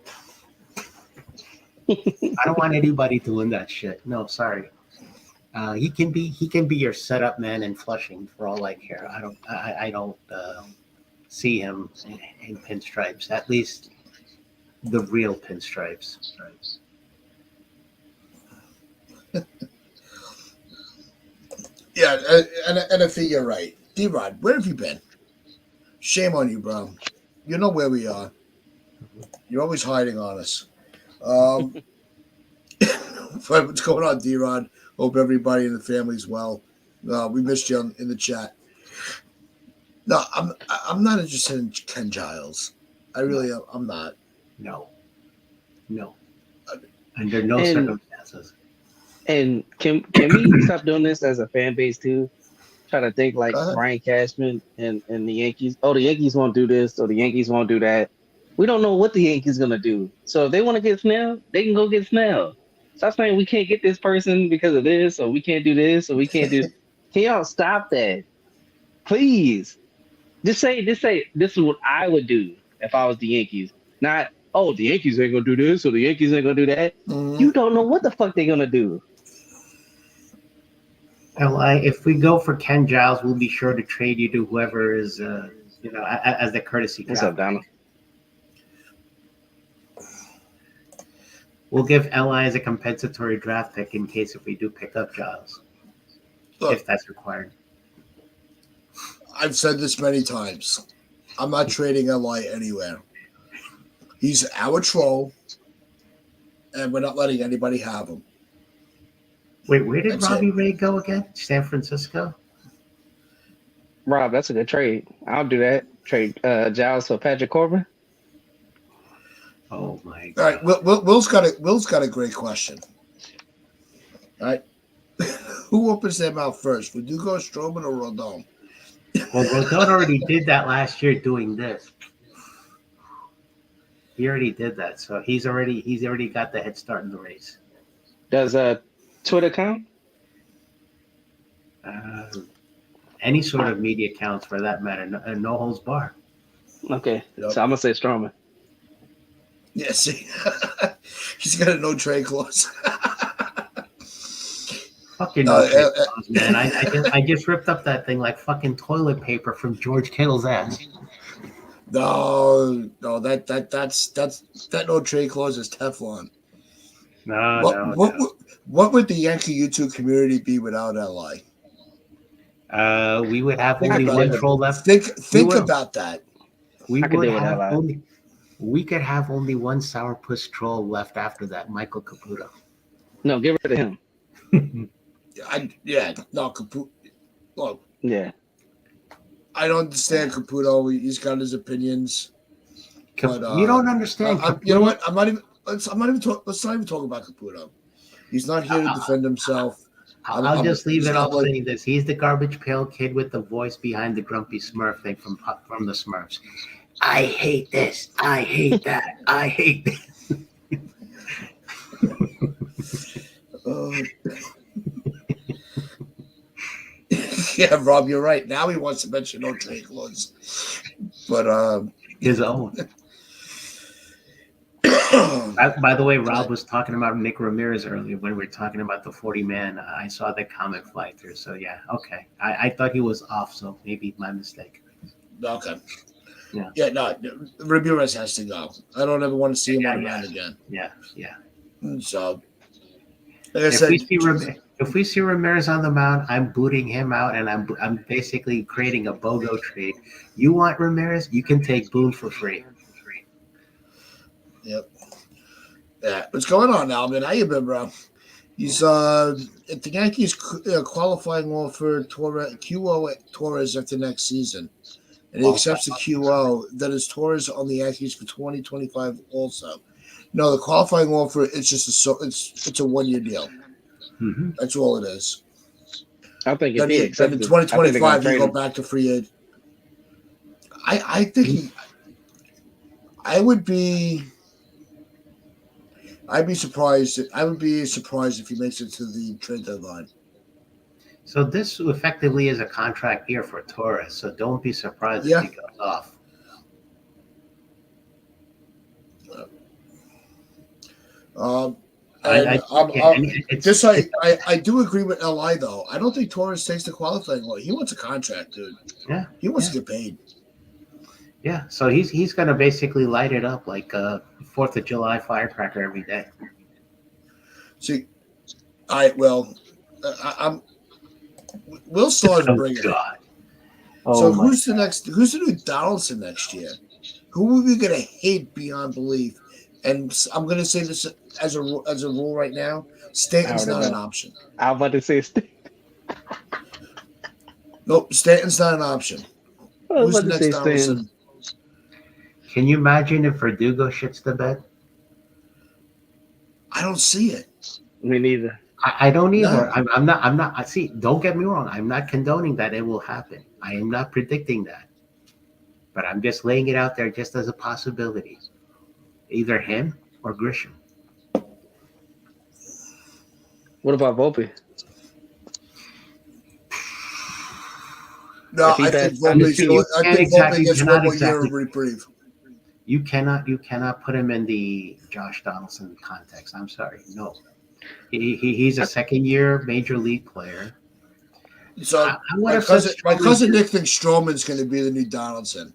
I don't want anybody doing that shit. No, sorry. He can be your setup man in Flushing for all I care. I don't see him in pinstripes. At least the real pinstripes. Yeah, and I think you're right. D-Rod, where have you been? Shame on you, bro. You know where we are. You're always hiding on us. What's going on, D-Rod? Hope everybody in the family's well. We missed you in the chat. No, I'm not interested in Ken Giles. I really am. I'm not. No. Under no circumstances. And can we stop doing this as a fan base too? Try to think like Brian Cashman and the Yankees. Oh, the Yankees won't do this, or the Yankees won't do that. We don't know what the Yankees gonna do. So if they want to get Snell, they can go get Snell. Stop saying we can't get this person because of this, or we can't do this, or we can't do. Can y'all stop that? Please, just say this is what I would do if I was the Yankees. Not, oh, the Yankees ain't gonna do this, or the Yankees ain't gonna do that. Mhm. You don't know what the fuck they're gonna do. If we go for Ken Giles, we'll be sure to trade you to whoever is, as the courtesy What's draft. up, Donald? We'll give Li as a compensatory draft pick in case if we do pick up Giles, Look, if that's required. I've said this many times. I'm not trading LI anywhere. He's our troll, and we're not letting anybody have him. Wait, where did That's Robbie Ray go again? San Francisco? Rob, that's a good trade. I'll do that. Trade Giles for Patrick Corbin. Oh my All right, God. Will's got a great question. All right, who opens their mouth first? Verdugo, Stroman, or Rodon? Well, Rodon already did that last year doing this. He already did that, so he's already got the head start in the race. Does Twitter count? Any sort of media counts for that matter. No holds bar. Okay, Yep. so I'm gonna say Stroman. Yeah, see, he's got a no trade clause. Fucking no trade clause, man. I just ripped up that thing like fucking toilet paper from George Kittle's ass. No, that no trade clause is Teflon. What would the Yankee YouTube community be without LI? We would have Think only about one it. troll left. Think about that. We I could would deal with have that. we could have only one sourpuss troll left after that, Michael Caputo. No, give it to him. Caputo. Look, Yeah. I don't understand Caputo. He's got his opinions. But, you don't understand. you know what? Let's not even talk about Caputo. He's not here to defend himself. I'll just leave it off saying this. He's the garbage pail kid with the voice behind the grumpy Smurf thing from the Smurfs. I hate this. I hate that. I hate this. Yeah, Rob, you're right. Now he wants to mention no trade clause. But his own. By the way, Rob was talking about Nick Ramirez earlier when we were talking about the 40-man. I saw the comment fly through. So, yeah, okay. I thought he was off, so maybe my mistake. Okay. Yeah, no, Ramirez has to go. I don't ever want to see him on the mound again. Yeah. So, like I said, if we see Ramirez on the mound, I'm booting him out, and I'm basically creating a BOGO trade. You want Ramirez? You can take Boone for free. Yep. Yeah. What's going on, Alvin? How you been, bro? He's if the Yankees qualifying offer QO Torres after next season, and he accepts the QO, then is Torres on the Yankees for 2025 also. No, the qualifying offer it's just it's a 1-year deal. Mm-hmm. That's all it is. I think if he accepts in 2025 you go back to free agent. I think I'd be surprised. I would be surprised if he makes it to the trade deadline. So this effectively is a contract year for Torres. So don't be surprised if he goes off. I do agree with Li though. I don't think Torres takes the qualifying role. He wants a contract, dude. Yeah, he wants to get paid. Yeah, so he's gonna basically light it up like a 4th of July firecracker every day. See, We'll start bringing it. So who's the new Donaldson next year? Who are we gonna hate beyond belief? And I'm gonna say this as a rule right now: Stanton's not an option. I was about to say Stanton. Nope, Stanton's not an option. Who's the next Donaldson? Can you imagine if Verdugo shits the bed? I don't see it. Me neither. I don't either. No. I'm not. See, don't get me wrong. I'm not condoning that it will happen. I am not predicting that. But I'm just laying it out there just as a possibility. Either him or Grisham. What about Volpe? No, If he I does think Volpe gets one more year of reprieve. You cannot put him in the Josh Donaldson context. I'm sorry, no. He's a second year major league player. So I would have said my cousin Nick thinks Stroman's going to be the new Donaldson.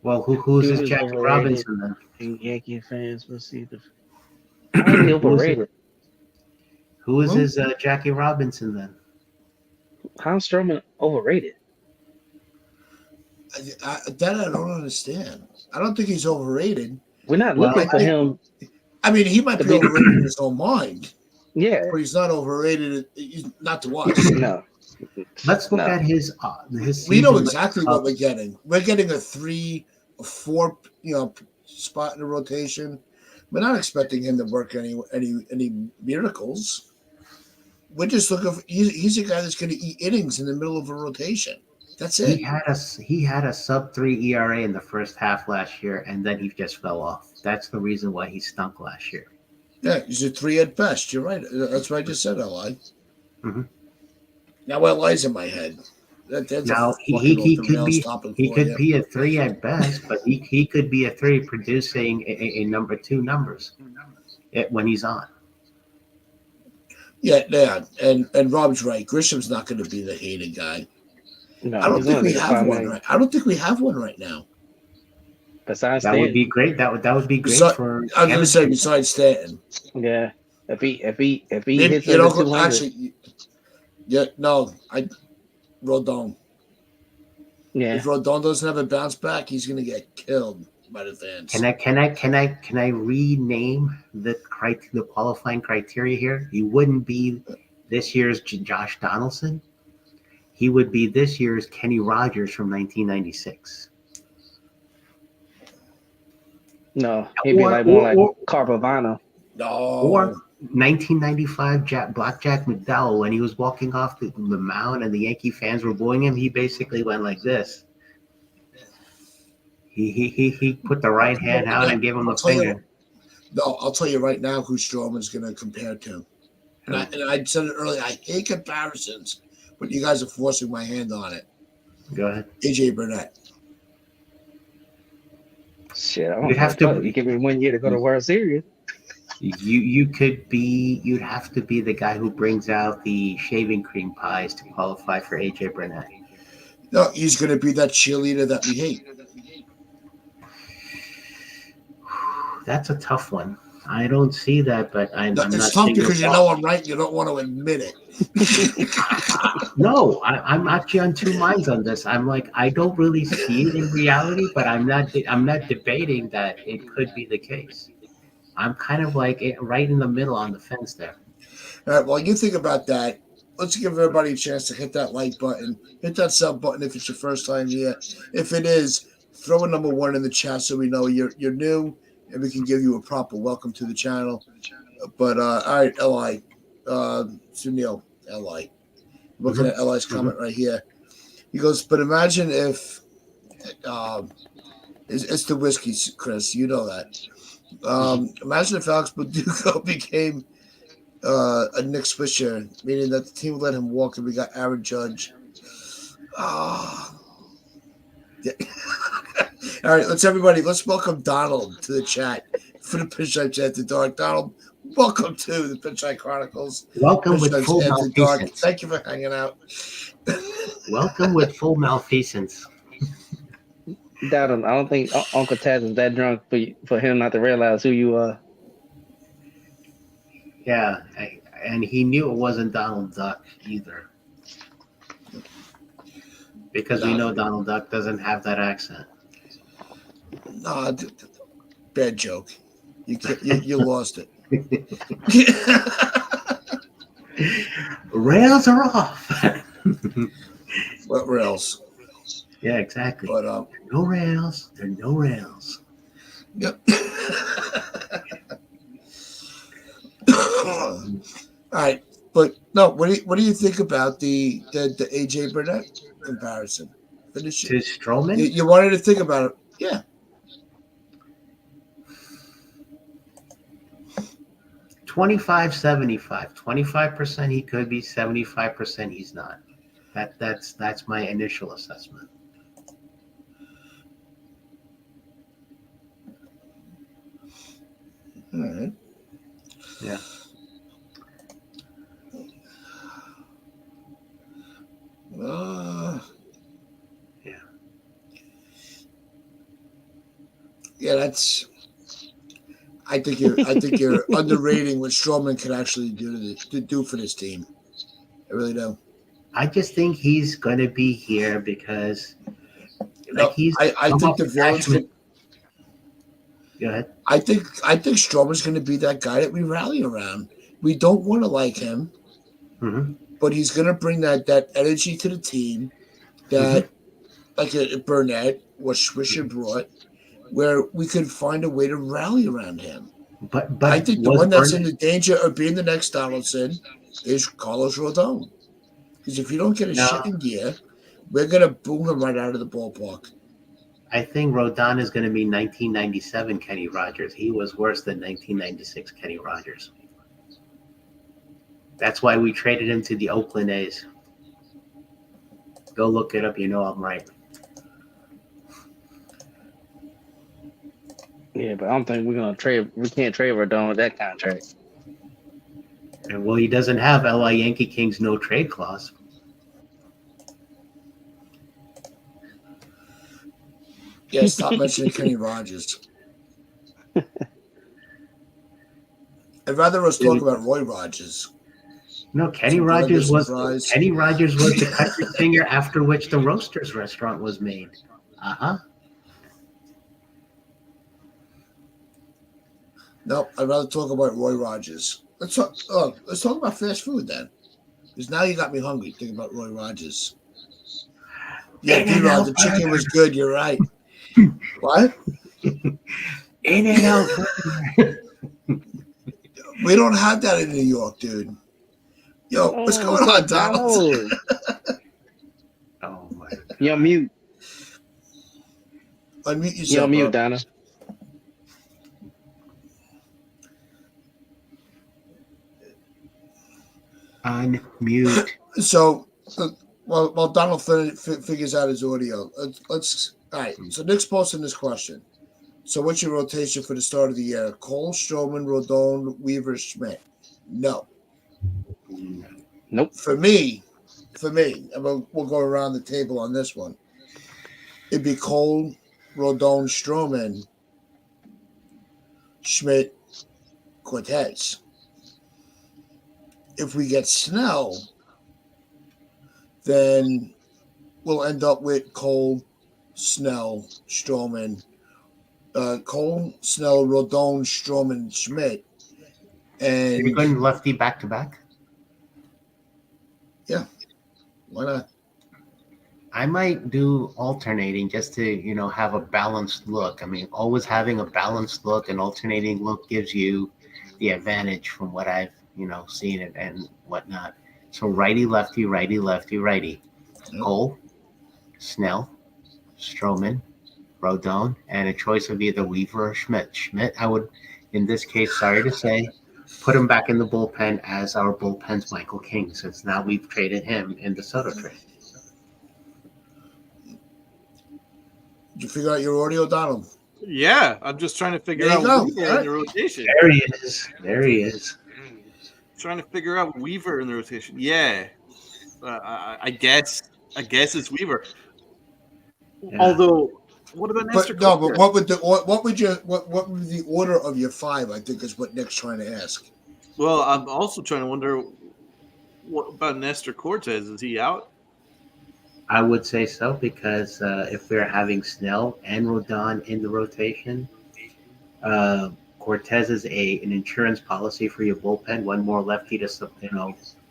Well, who's Dude his is Jackie overrated. Robinson then? And Yankee fans will see the. How is he overrated? Who is his Jackie Robinson then? How's Stroman overrated? That I don't understand. I don't think he's overrated. We're not looking for him. I mean, he might be overrated in his own mind. Yeah, but he's not overrated. He's not to us. No. Let's look at his. We know exactly what we're getting. We're getting a 3 or 4, spot in the rotation. We're not expecting him to work any miracles. We're just looking for. He's a guy that's going to eat innings in the middle of a rotation. That's it. He had a sub-3 ERA in the first half last year, and then he just fell off. That's the reason why he stunk last year. Yeah, he's a 3 at best. You're right. That's what I just said, Li. Mm-hmm. Now, Li's in my head. Now he could be a 3 at best, but he could be a 3 producing a number 2 numbers when he's on. Yeah, and Rob's right. Grisham's not going to be the hated guy. No, I don't think we have one. Right. I don't think we have one right now. Besides that Stanton. Would be great. That would be great for. I was going to say besides Stanton. Yeah, if he Maybe, hits over 200. Actually, Rodon. Yeah. If Rodon doesn't have a bounce back, he's going to get killed by the fans. Can I rename the qualifying criteria here? He wouldn't be this year's Josh Donaldson. He would be this year's Kenny Rogers from 1996. No, he'd be more like Carpavano. No. Or 1995 Blackjack McDowell, when he was walking off the mound and the Yankee fans were booing him, he basically went like this. He put the right hand out and gave him the finger. I'll tell you right now who Stroman's going to compare to. And I said it earlier, I hate comparisons, but you guys are forcing my hand on it. Go ahead. AJ Burnett. Shit, I don't know. You give me 1 year to go to World Series. You'd have to be the guy who brings out the shaving cream pies to qualify for AJ Burnett. No, he's going to be that cheerleader that we hate. That's a tough one. I don't see that, but I'm not. It's tough because you know I'm right and you don't want to admit it. No, I'm actually on two minds on this. I'm like, I don't really see it in reality, but I'm not debating that it could be the case. I'm kind of like right in the middle on the fence there. All right, while you think about that, let's give everybody a chance to hit that like button, hit that sub button if it's your first time here. If it is, throw a number 1 in the chat so we know you're new and we can give you a proper welcome to the channel. But all right, Li, Sunil, Li. Looking at Li's comment right here. He goes, but imagine if it's the whiskey, Chris. You know that. Imagine if Alex Badugo became a Nick Swisher, meaning that the team would let him walk and we got Aaron Judge. Yeah. All right, let's welcome Donald to the chat for the Pinstripes After Dark. Donald, welcome to the Pinstripe Chronicles. Welcome with full malfeasance. Thank you for hanging out. Welcome with full malfeasance. Doubt him. I don't think Uncle Taz is that drunk for him not to realize who you are. Yeah, and he knew it wasn't Donald Duck either. Because we know Donald Duck doesn't have that accent. No, bad joke. You lost it. Rails are off. What rails? Yeah, exactly. But no rails. There are no rails. Yep. All right, but no. What do you think about the AJ Burnett comparison? Finish it. To Stroman? You wanted to think about it, yeah. 25-75. 25% he could be, 75% he's not. That's my initial assessment. All right. Yeah. Yeah. Yeah, that's. I think you're underrating what Strowman can actually do for this team. I really do. I just think he's going to be here because, like, No, he's I come think off the the villains Cashman. can. Go ahead. I think Strowman's going to be that guy that we rally around. We don't want to like him, Mm-hmm. but he's going to bring that energy to the team that, like a Burnett or Swisher brought, where we could find a way to rally around him. But I think the was one that's in Burnett the danger of being the next Donaldson is Carlos Rodon. Because if you don't get his no? shit in gear, we're going to boom him right out of the ballpark. I think Rodon is going to be 1997 Kenny Rogers. He was worse than 1996 Kenny Rogers. That's why we traded him to the Oakland A's. Go look it up. You know I'm right. Yeah, but I don't think we're gonna trade. We can't trade Rodon with that contract. And well, he doesn't have LA Yankee Kings no trade clause. Yeah, stop mentioning Kenny Rogers. I'd rather us talk about Roy Rogers. No, Kenny Some Rogers was surprise. Kenny Rogers was the country singer after which the Roasters restaurant was made. No, I'd rather talk about Roy Rogers. Let's talk about fast food then. Because now you got me hungry thinking about Roy Rogers. Yeah, D-Rod, the chicken was good. You're right. What? In and out. We don't have that in New York, dude. Yo, what's going on, Donald? Oh my God. You're on mute. Unmute yourself. You're on mute, bro. Donna. Unmute. So, while Donald figures out his audio, let's. All right. So Nick's posting this question. So, what's your rotation for the start of the year? Cole, Stroman, Rodon, Weaver, Schmidt. No. Nope. For me, and we'll go around the table on this one. It'd be Cole, Rodon, Stroman, Schmidt, Cortez. If we get Snell, then we'll end up with Cole, Snell, Stroman, Cole, Snell, Rodon, Stroman, Schmidt. And You're going lefty back to back? Yeah. Why not? I might do alternating just to, have a balanced look. I mean, always having a balanced look and alternating look gives you the advantage from what I've, seen and whatnot. So righty, lefty, righty, lefty, righty. Yep. Cole, Snell, Stroman, Rodon, and a choice of either Weaver or Schmidt. Schmidt, I would, in this case, sorry to say, put him back in the bullpen as our bullpen's Michael King, since now we've traded him in the Soto trade. Did you figure out your audio, Donald? Yeah, I'm just trying to figure There you out go. Weaver All right. in the rotation. There he is. There he is. Trying to figure out Weaver in the rotation. Yeah, I guess it's Weaver. Yeah. Although, what about Nestor? But no, but what would the order of your five? I think is what Nick's trying to ask. Well, I'm also trying to wonder what about Nestor Cortez? Is he out? I would say so because if we're having Snell and Rodon in the rotation, Cortez is an insurance policy for your bullpen. One more lefty to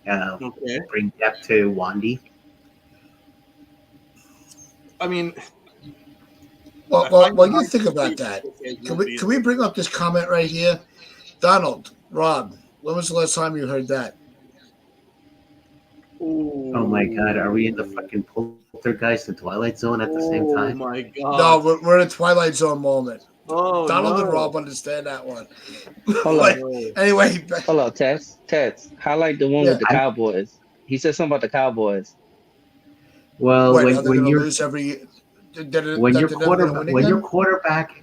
Okay. bring depth to Wandy. I mean, Well, you think about that. Can we bring up this comment right here, Donald, Rob? When was the last time you heard that? Oh my God, are we in the fucking poltergeist and Twilight Zone at the same time? Oh my God! No, we're in a Twilight Zone moment. Oh, Donald no. and Rob understand that one. Hold Like, on. anyway, Hold on, Tess. Highlight the one with the Cowboys. He said something about the Cowboys. Well, What, are when they when going to you're lose every? when your They're never going to win again?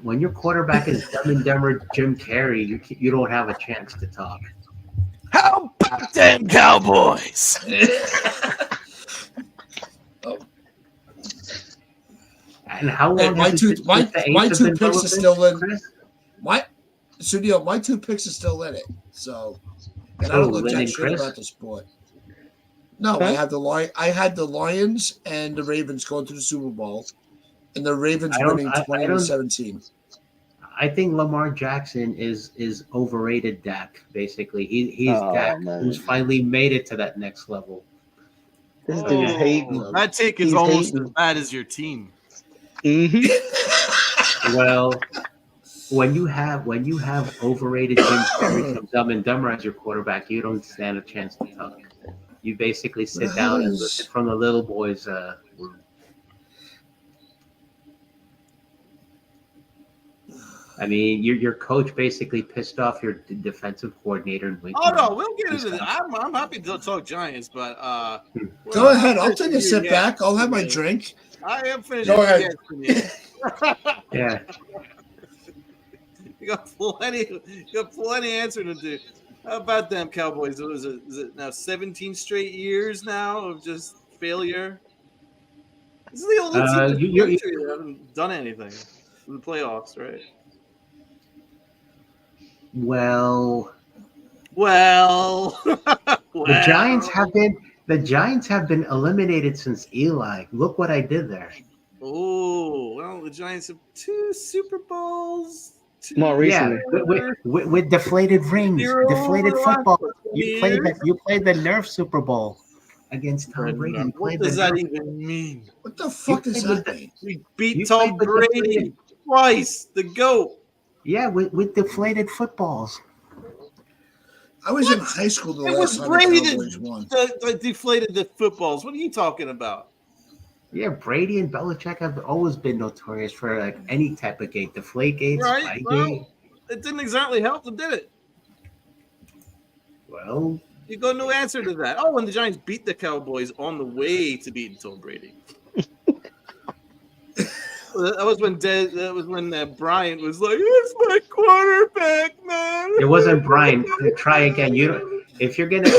when your quarterback is Dumb and Dumber Jim Carrey, you don't have a chance to talk. How about them Cowboys? And how Hey, long has my A's two been picks are relevant, still in. Chris? My two picks are still in it. So, and I Oh, don't know Lynn jack and shit Chris? about the sport. No, Huh? I had the Lions and the Ravens going to the Super Bowl, and the Ravens winning I 20-17. I think Lamar Jackson is overrated Dak, basically. He's Dak Oh who's man, finally made it to that next level. this dude's hating. No. That take is He's almost hating. as bad as your team. Well, when you have overrated Jim Carrey from Dumb and Dumber as your quarterback, you don't stand a chance to talk. You basically sit down and listen from the little boys' room. I mean, your coach basically pissed off your defensive coordinator and Oh no, we'll get into that. I'm happy to talk Giants, but Go ahead. I'll finished take a with sit you back. I'll have yet. my drink. I am finished. Go with ahead. you yet. Yeah. You got plenty answer to do. How about them Cowboys? Is it now 17 straight years now of just failure? This is the only team in the you country that haven't done anything in the playoffs, right? well, Well, the Giants have been eliminated since Eli. Look what I did there. Oh, well, the Giants have 2 Super Bowls. More recently. With deflated rings, Zero deflated over the last football. 20 You played years. the Nerf Super Bowl against Tom Brady. You What played does the that Nerf. even mean? What the fuck does played that mean? We beat You Tom played with Brady deflated- twice, the GOAT. Yeah, with deflated footballs. I was in high school the It last was time Brady the Cowboys won. that deflated the footballs. What are you talking about? Yeah, Brady and Belichick have always been notorious for like any type of gate, deflate gate, Right? spy gate. Well, it didn't exactly help them, did it? Well, You got no answer to that. Oh, when the Giants beat the Cowboys on the way to beating Tom Brady. That was when Bryant was like, "It's my quarterback, man." it wasn't Brian. Try again. You don't. If you're gonna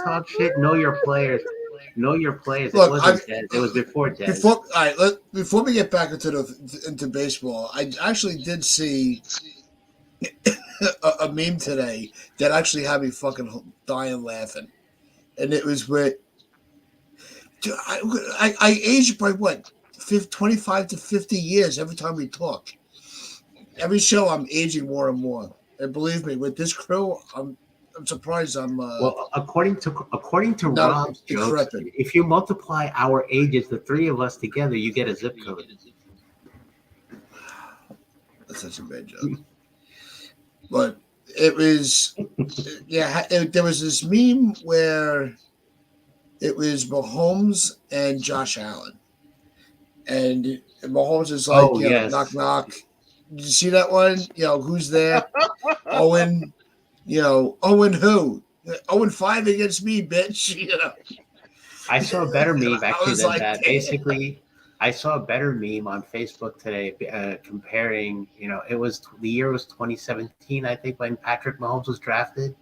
talk shit, know your players. Know your players. Look, it wasn't Dez. It was before Dez. Before we get back into baseball, I actually did see a meme today that actually had me fucking dying laughing, and it was with I aged by what 25 to 50 years every time we talk. Every show, I'm aging more and more, and believe me, with this crew, I'm surprised I'm. Well, according to not Rob's jokes, decrepit. if you multiply our ages, the three of us together, you get a zip code. That's such a bad joke. But it was, there was this meme where it was Mahomes and Josh Allen. And Mahomes is like, yes. knock, knock. Did you see that one? Who's there? Owen. Owen who? 0-5 against me, bitch. I saw a better meme actually than like, that. damn. Basically, I saw a better meme on Facebook today comparing, it was the year was 2017, I think, when Patrick Mahomes was drafted.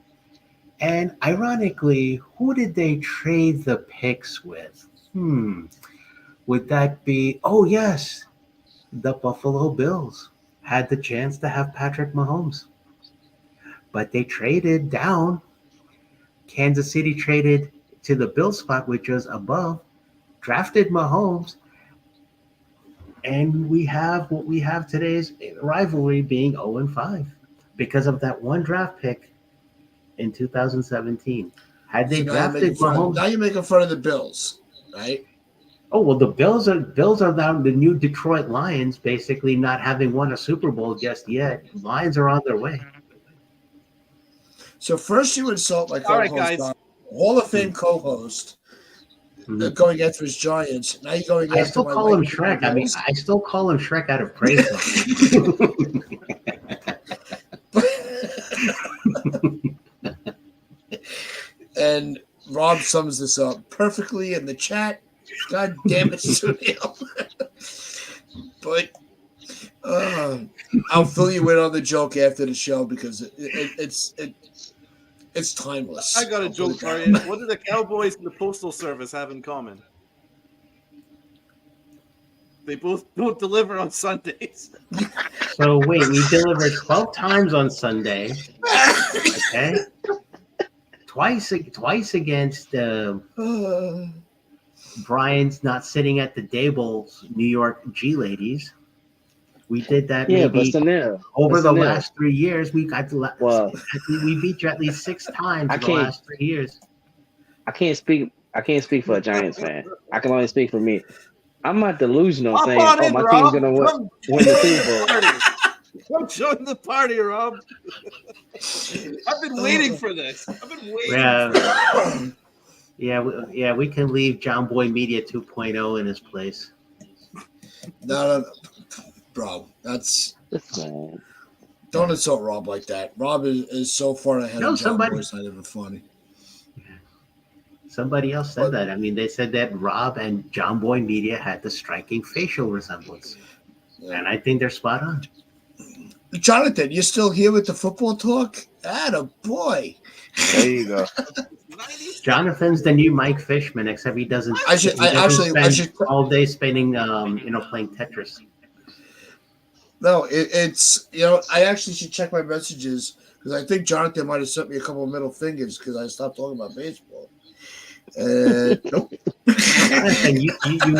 And ironically, who did they trade the picks with? Would that be, oh, yes, the Buffalo Bills had the chance to have Patrick Mahomes. But they traded down. Kansas City traded to the Bills spot, which was above, drafted Mahomes, and we have what we have today's rivalry being 0-5 because of that one draft pick in 2017. Had they drafted Mahomes, now you're making fun of the Bills, right? oh well, the Bills are now the new Detroit Lions, basically not having won a Super Bowl just yet. Lions are on their way. So first you insult my co-host, All right, guys. Hall of Fame co-host, going after his Giants. Now you're going after I still my call him white Shrek. I mean, Bills. I still call him Shrek out of praise. And Rob sums this up perfectly in the chat. God damn it, Sunil. But I'll fill you in on the joke after the show because it's timeless. I got a joke for you. What do the Cowboys and the Postal Service have in common? They both don't deliver on Sundays. So wait, we delivered 12 times on Sunday. Okay. Twice against Brian's not sitting at the tables, New York G ladies. We did that maybe over the last 3 years. We got we beat you at least 6 times in the last 3 years. I can't speak for a Giants fan. I can only speak for me. I'm not delusional saying, my team's gonna win the Super Bowl. Come join the party, Rob. I've been waiting for this. Yeah, we can leave John Boy Media 2.0 in his place. No, bro, that's don't insult Rob like that. Rob is so far ahead of John Boy. It's not even funny. Somebody else said that. I mean, they said that Rob and John Boy Media had the striking facial resemblance, and I think they're spot on. Jonathan, you still here with the football talk? Atta boy. There you go. Jonathan's the new Mike Fishman, except he doesn't. I should all day spending, playing Tetris. No, it's I actually should check my messages because I think Jonathan might have sent me a couple of middle fingers because I stopped talking about baseball. Nope. Jonathan, you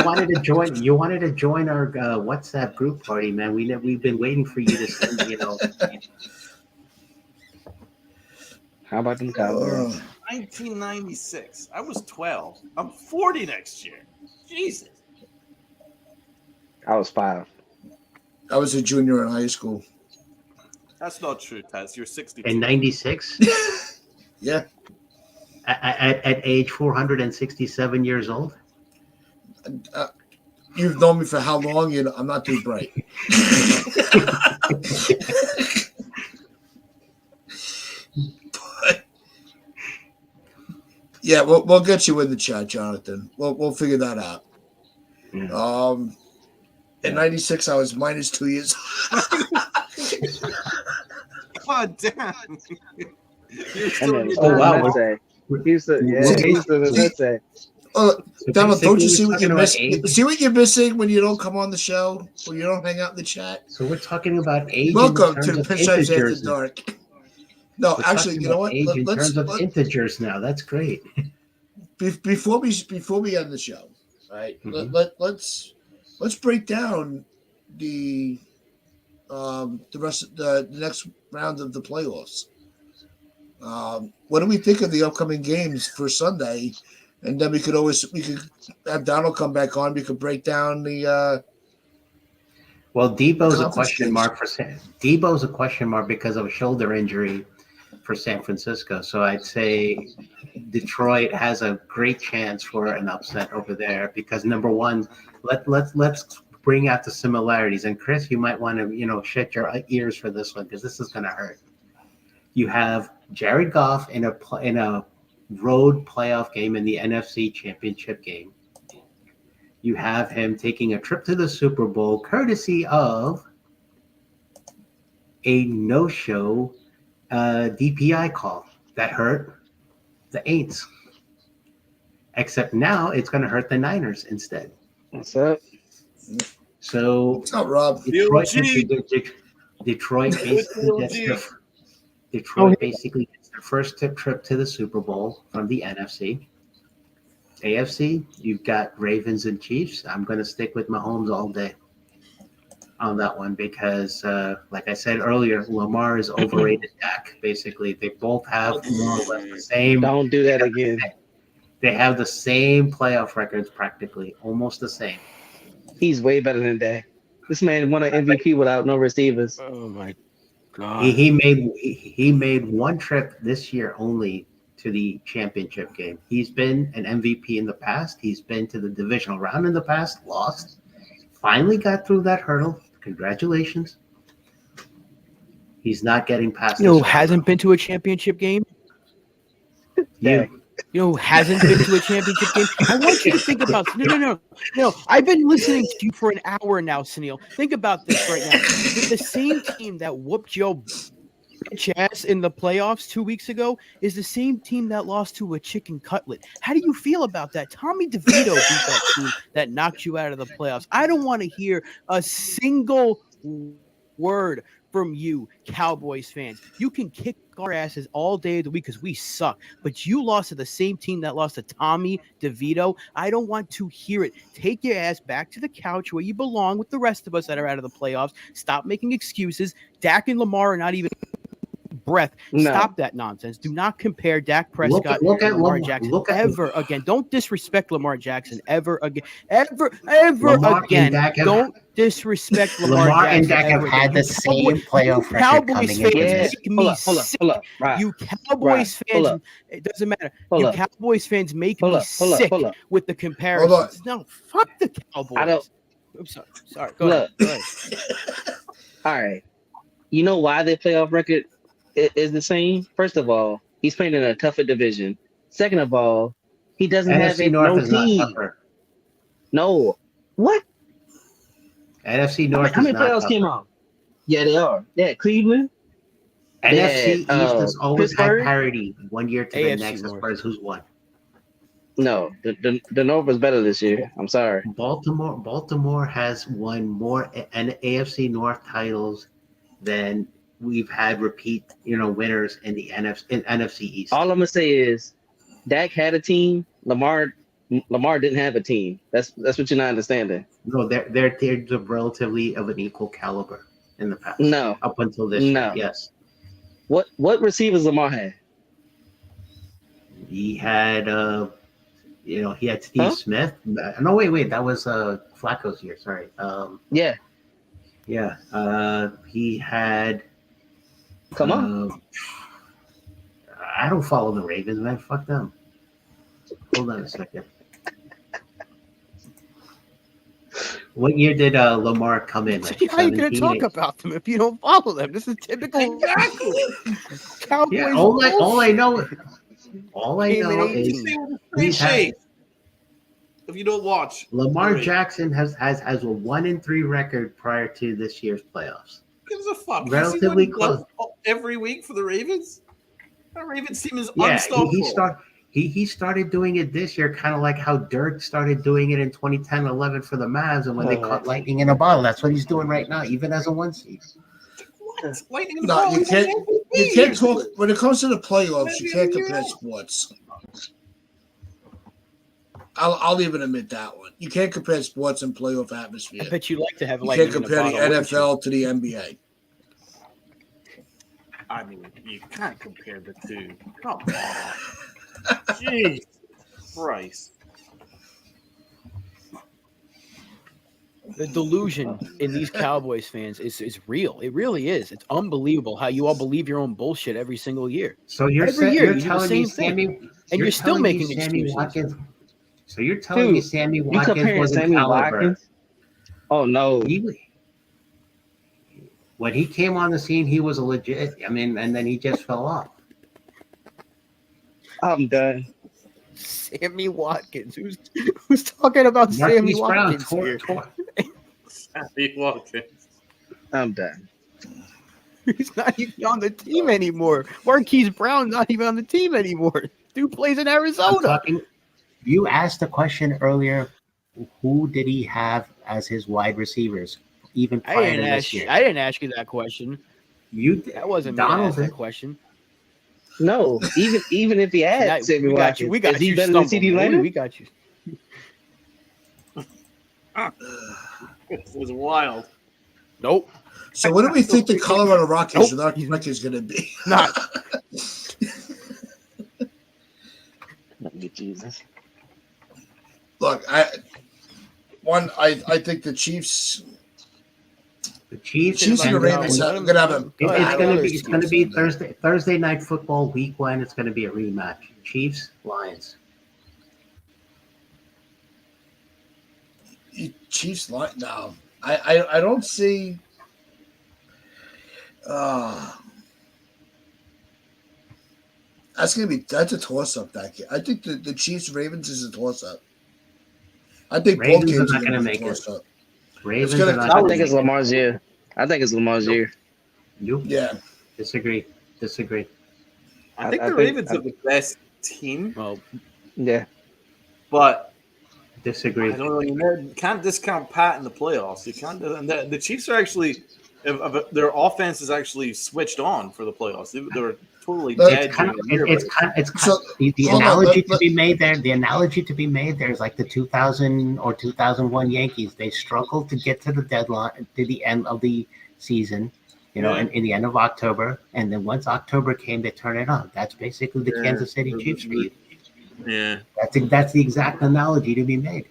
wanted to join. You wanted to join our WhatsApp group party, man. We've been waiting for you to send. How about them Cowboys? 1996. I was 12. I'm 40 next year. Jesus. I was 5. I was a junior in high school. That's not true, Taz. You're 62. In 96? Yeah. At age 467 years old? You've known me for how long? I'm not too bright. But, yeah, we'll get you in the chat, Jonathan. We'll figure that out. Yeah. In 96, I was minus 2 years. God damn. Wow. Donald, don't you see what you're missing? See what you're missing when you don't come on the show, when you don't hang out in the chat? So we're talking about age. Welcome to the Pinstripes After Dark. No, actually, you know what? Age in terms of integers now. That's great. Before we end the show, right? Let's break down the rest of the next round of the playoffs. What do we think of the upcoming games for Sunday? And then we could have Donald come back on. We could break down the. Well, Debo's a question mark Debo's a question mark because of a shoulder injury for San Francisco. So I'd say Detroit has a great chance for an upset over there because number one, let's bring out the similarities. And Chris, you might want to shut your ears for this one because this is going to hurt. You have Jared Goff in a road playoff game in the NFC Championship game. You have him taking a trip to the Super Bowl courtesy of a no-show DPI call that hurt the Aints. Except now it's going to hurt the Niners instead. What's up? So what's up, Rob? Detroit basically gets their first trip to the Super Bowl from the NFC. AFC, you've got Ravens and Chiefs. I'm going to stick with Mahomes all day on that one because, like I said earlier, Lamar is overrated Dak. Basically, they both have more or less the same. Don't do that again. They have the same playoff records, practically, almost the same. He's way better than Dak. This man won an MVP without no receivers. Oh my God. He made one trip this year only to the championship game. He's been an MVP in the past. He's been to the divisional round in the past, lost. Finally got through that hurdle. Congratulations. He's not getting past. Hasn't been to a championship game. You. who hasn't been to a championship game. I want you to think about no. I've been listening to you for an hour now, Sunil. Think about this right now. The same team that whooped your bitch ass in the playoffs 2 weeks ago is the same team that lost to a chicken cutlet. How do you feel about that? Tommy DeVito beat that team that knocked you out of the playoffs. I don't want to hear a single word from you, Cowboys fans. You can kick our asses all day of the week because we suck, but you lost to the same team that lost to Tommy DeVito. I don't want to hear it. Take your ass back to the couch where you belong with the rest of us that are out of the playoffs. Stop making excuses. Dak and Lamar are not even breath. No. Stop that nonsense. Do not compare Dak Prescott Look to at Lamar Lamar. Jackson Look at ever again. Don't disrespect Lamar Jackson ever again. Ever Lamar again. and Dak have, Don't disrespect Lamar Lamar and Jackson Dak have ever had again. the same playoff record coming into Yeah, this. Make me pull sick. up, right. You Cowboys Pull fans, up. it doesn't matter. Pull You up. Cowboys fans make Pull me up. sick with the Hold on. comparisons. No, fuck the Cowboys. I don't I'm sorry. Go ahead. all right. You know why their playoff record is the same? First of all, he's playing in a tougher division. Second of all, he doesn't have NFC North no is not team. tougher. No. What? NFC North How is many not playoffs tougher. came out? Yeah, they are. Yeah, Cleveland. NFC East had, has always had Pittsburgh. parity one year to the AFC next as North. far as who's won. No, the North was better this year. I'm sorry. Baltimore has won more AFC North titles than we've had repeat, winners in the NFC East. All I'm gonna say is Dak had a team. Lamar didn't have a team. That's what you're not understanding. No, they're relatively of an equal caliber in the past. No. Up until this year, No. yes. What receivers Lamar had? He had he had Steve Huh? Smith. No, wait, that was Flacco's year. Sorry. Yeah. He had. Come on. I don't follow the Ravens, man. Fuck them. Hold on a second. What year did Lamar come in? Like How are you going to 17, talk about them if you don't follow them? This is typical Cowboys. Yeah, all I know is Came in 18. he's had, if you don't watch Lamar the Jackson has a 1-3 record prior to this year's playoffs. Who gives a fuck? Relatively You see what he close. does every week for the Ravens. That Ravens team is Yeah, unstoppable. he started doing it this year, kind of like how Dirk started doing it in 2010-11 for the Mavs, and when they caught lightning in a bottle, that's what he's doing right now, even as a 1 seed. What? Lightning in the No, ball. you can't talk when it comes to the playoffs. You can't compare sports. I'll even admit that one. You can't compare sports and playoff atmosphere. I bet you like to have You lightning can't in a compare the bottle, wouldn't you? NFL to the NBA. I mean, you can't compare the two. Come on. Jeez. Christ. The delusion in these Cowboys fans is real. It really is. It's unbelievable how you all believe your own bullshit every single year. So you're Every year you're you do the telling me same thing. Sammy, And you're still telling me making Sammy excuses. Watkins. So you're telling me Dude, Sammy You Watkins comparing wasn't Sammy caliber. Watkins? Oh no. When he came on the scene, he was a legit. I mean, and then he just fell off. I'm done. Sammy Watkins. Who's talking about Sammy Marquise Brown Watkins here? Sammy Watkins. I'm done. He's not even on the team anymore. Marquise Brown's not even on the team anymore. Dude plays in Arizona. You asked the question earlier. Who did he have as his wide receivers? Even I prior to this year, didn't ask you that question. That wasn't me that asked that question. No, even if he had Sammy we got Watkins, you. We got is he you. better than CD Lamb? We got you. It was wild. Nope. So what do we think the Colorado Rockies record is going to be? Not. Jesus. Look, I think the Chiefs. The Chiefs and the Ravens are going to have a. It's going to be Thursday night football week one. It's going to be a rematch. Chiefs, Lions. Chiefs, no, I don't see. I That's a toss up. That game. I think the Chiefs Ravens is a toss up. I think both Ravens are games not are going to going to make be it. tossed up. Ravens gonna- are not I going to think make it's it. Lamar's year. I think it's Lamar's Nope. year. You Yeah. disagree. I think I the think- Ravens are the best team, Well, Yeah. but Disagree. I don't know. You can't discount Pat in the playoffs. You can't. And the Chiefs are actually, their offense is actually switched on for the playoffs. They were totally But dead It's kind during of, the year. So, the hold on, analogy let- to be made there. The analogy to be made there is like the 2000 or 2001 Yankees. They struggled to get to the deadline, to the end of the season, Yeah. in the end of October, and then once October came, they turn it on. That's basically the Yeah. Kansas City Chiefs for you. Yeah, That's the exact analogy to be made.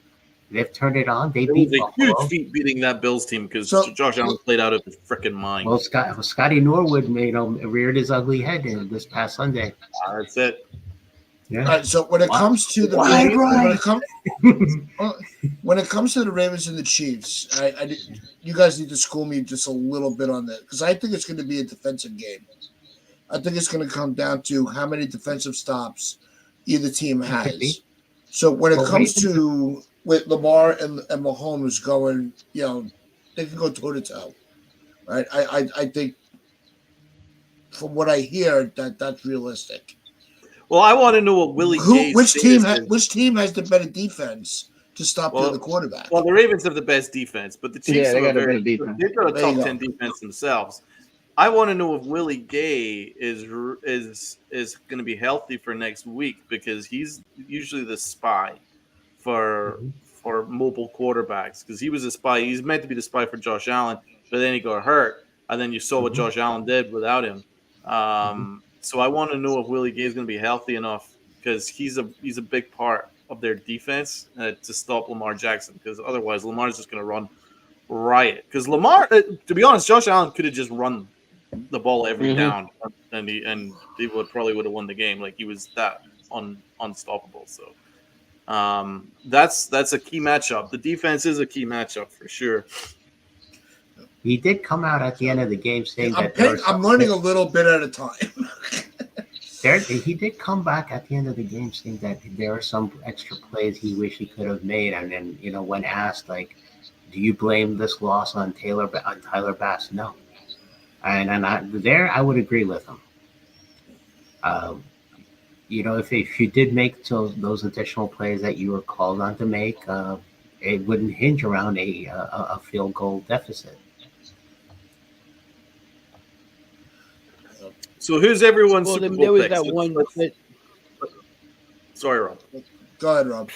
They've turned it on. They it beat was a huge Buffalo. feat beating that Bills team because So- Josh Allen played out of his freaking mind. Well, Scotty Norwood reared his ugly head in this past Sunday. That's it. Yeah. all right, so when it Why- comes to the why, Ravens, Brian? when it comes to the Ravens and the Chiefs, you guys need to school me just a little bit on that because I think it's going to be a defensive game. I think it's going to come down to how many defensive stops either team Could be. has. So when it Well, comes Ravens- to with Lamar and Mahomes going, they can go toe to toe, right? I think from what I hear that's realistic. Well, I want to know what Willie Gay's Which team status is. which team has the better defense to stop Well- the quarterback? Well, the Ravens have the best defense, but the Chiefs Yeah, they have got a better defense. They've got a There you top go. 10 defense themselves. I want to know if Willie Gay is going to be healthy for next week because he's usually the spy for mobile quarterbacks because he was a spy. He's meant to be the spy for Josh Allen, but then he got hurt, and then you saw what Josh Allen did without him. So I want to know if Willie Gay is going to be healthy enough because he's a big part of their defense to stop Lamar Jackson because otherwise Lamar's just going to run riot. Because Lamar, to be honest, Josh Allen could have just run the ball every down, and he would have won the game. Like he was that unstoppable. So that's a key matchup. The defense is a key matchup for sure. He did come out at the end of the game saying that I'm learning a little bit at a time. He did come back at the end of the game saying that there are some extra plays he wish he could have made, and then when asked like, "Do you blame this loss on Tyler Bass?" No, and I would agree with him. If you did make those additional plays that you were called on to make, it wouldn't hinge around a field goal deficit. So who's everyone's well, Super then Bowl there was picks? that one. Sorry, Rob. Go ahead, Rob.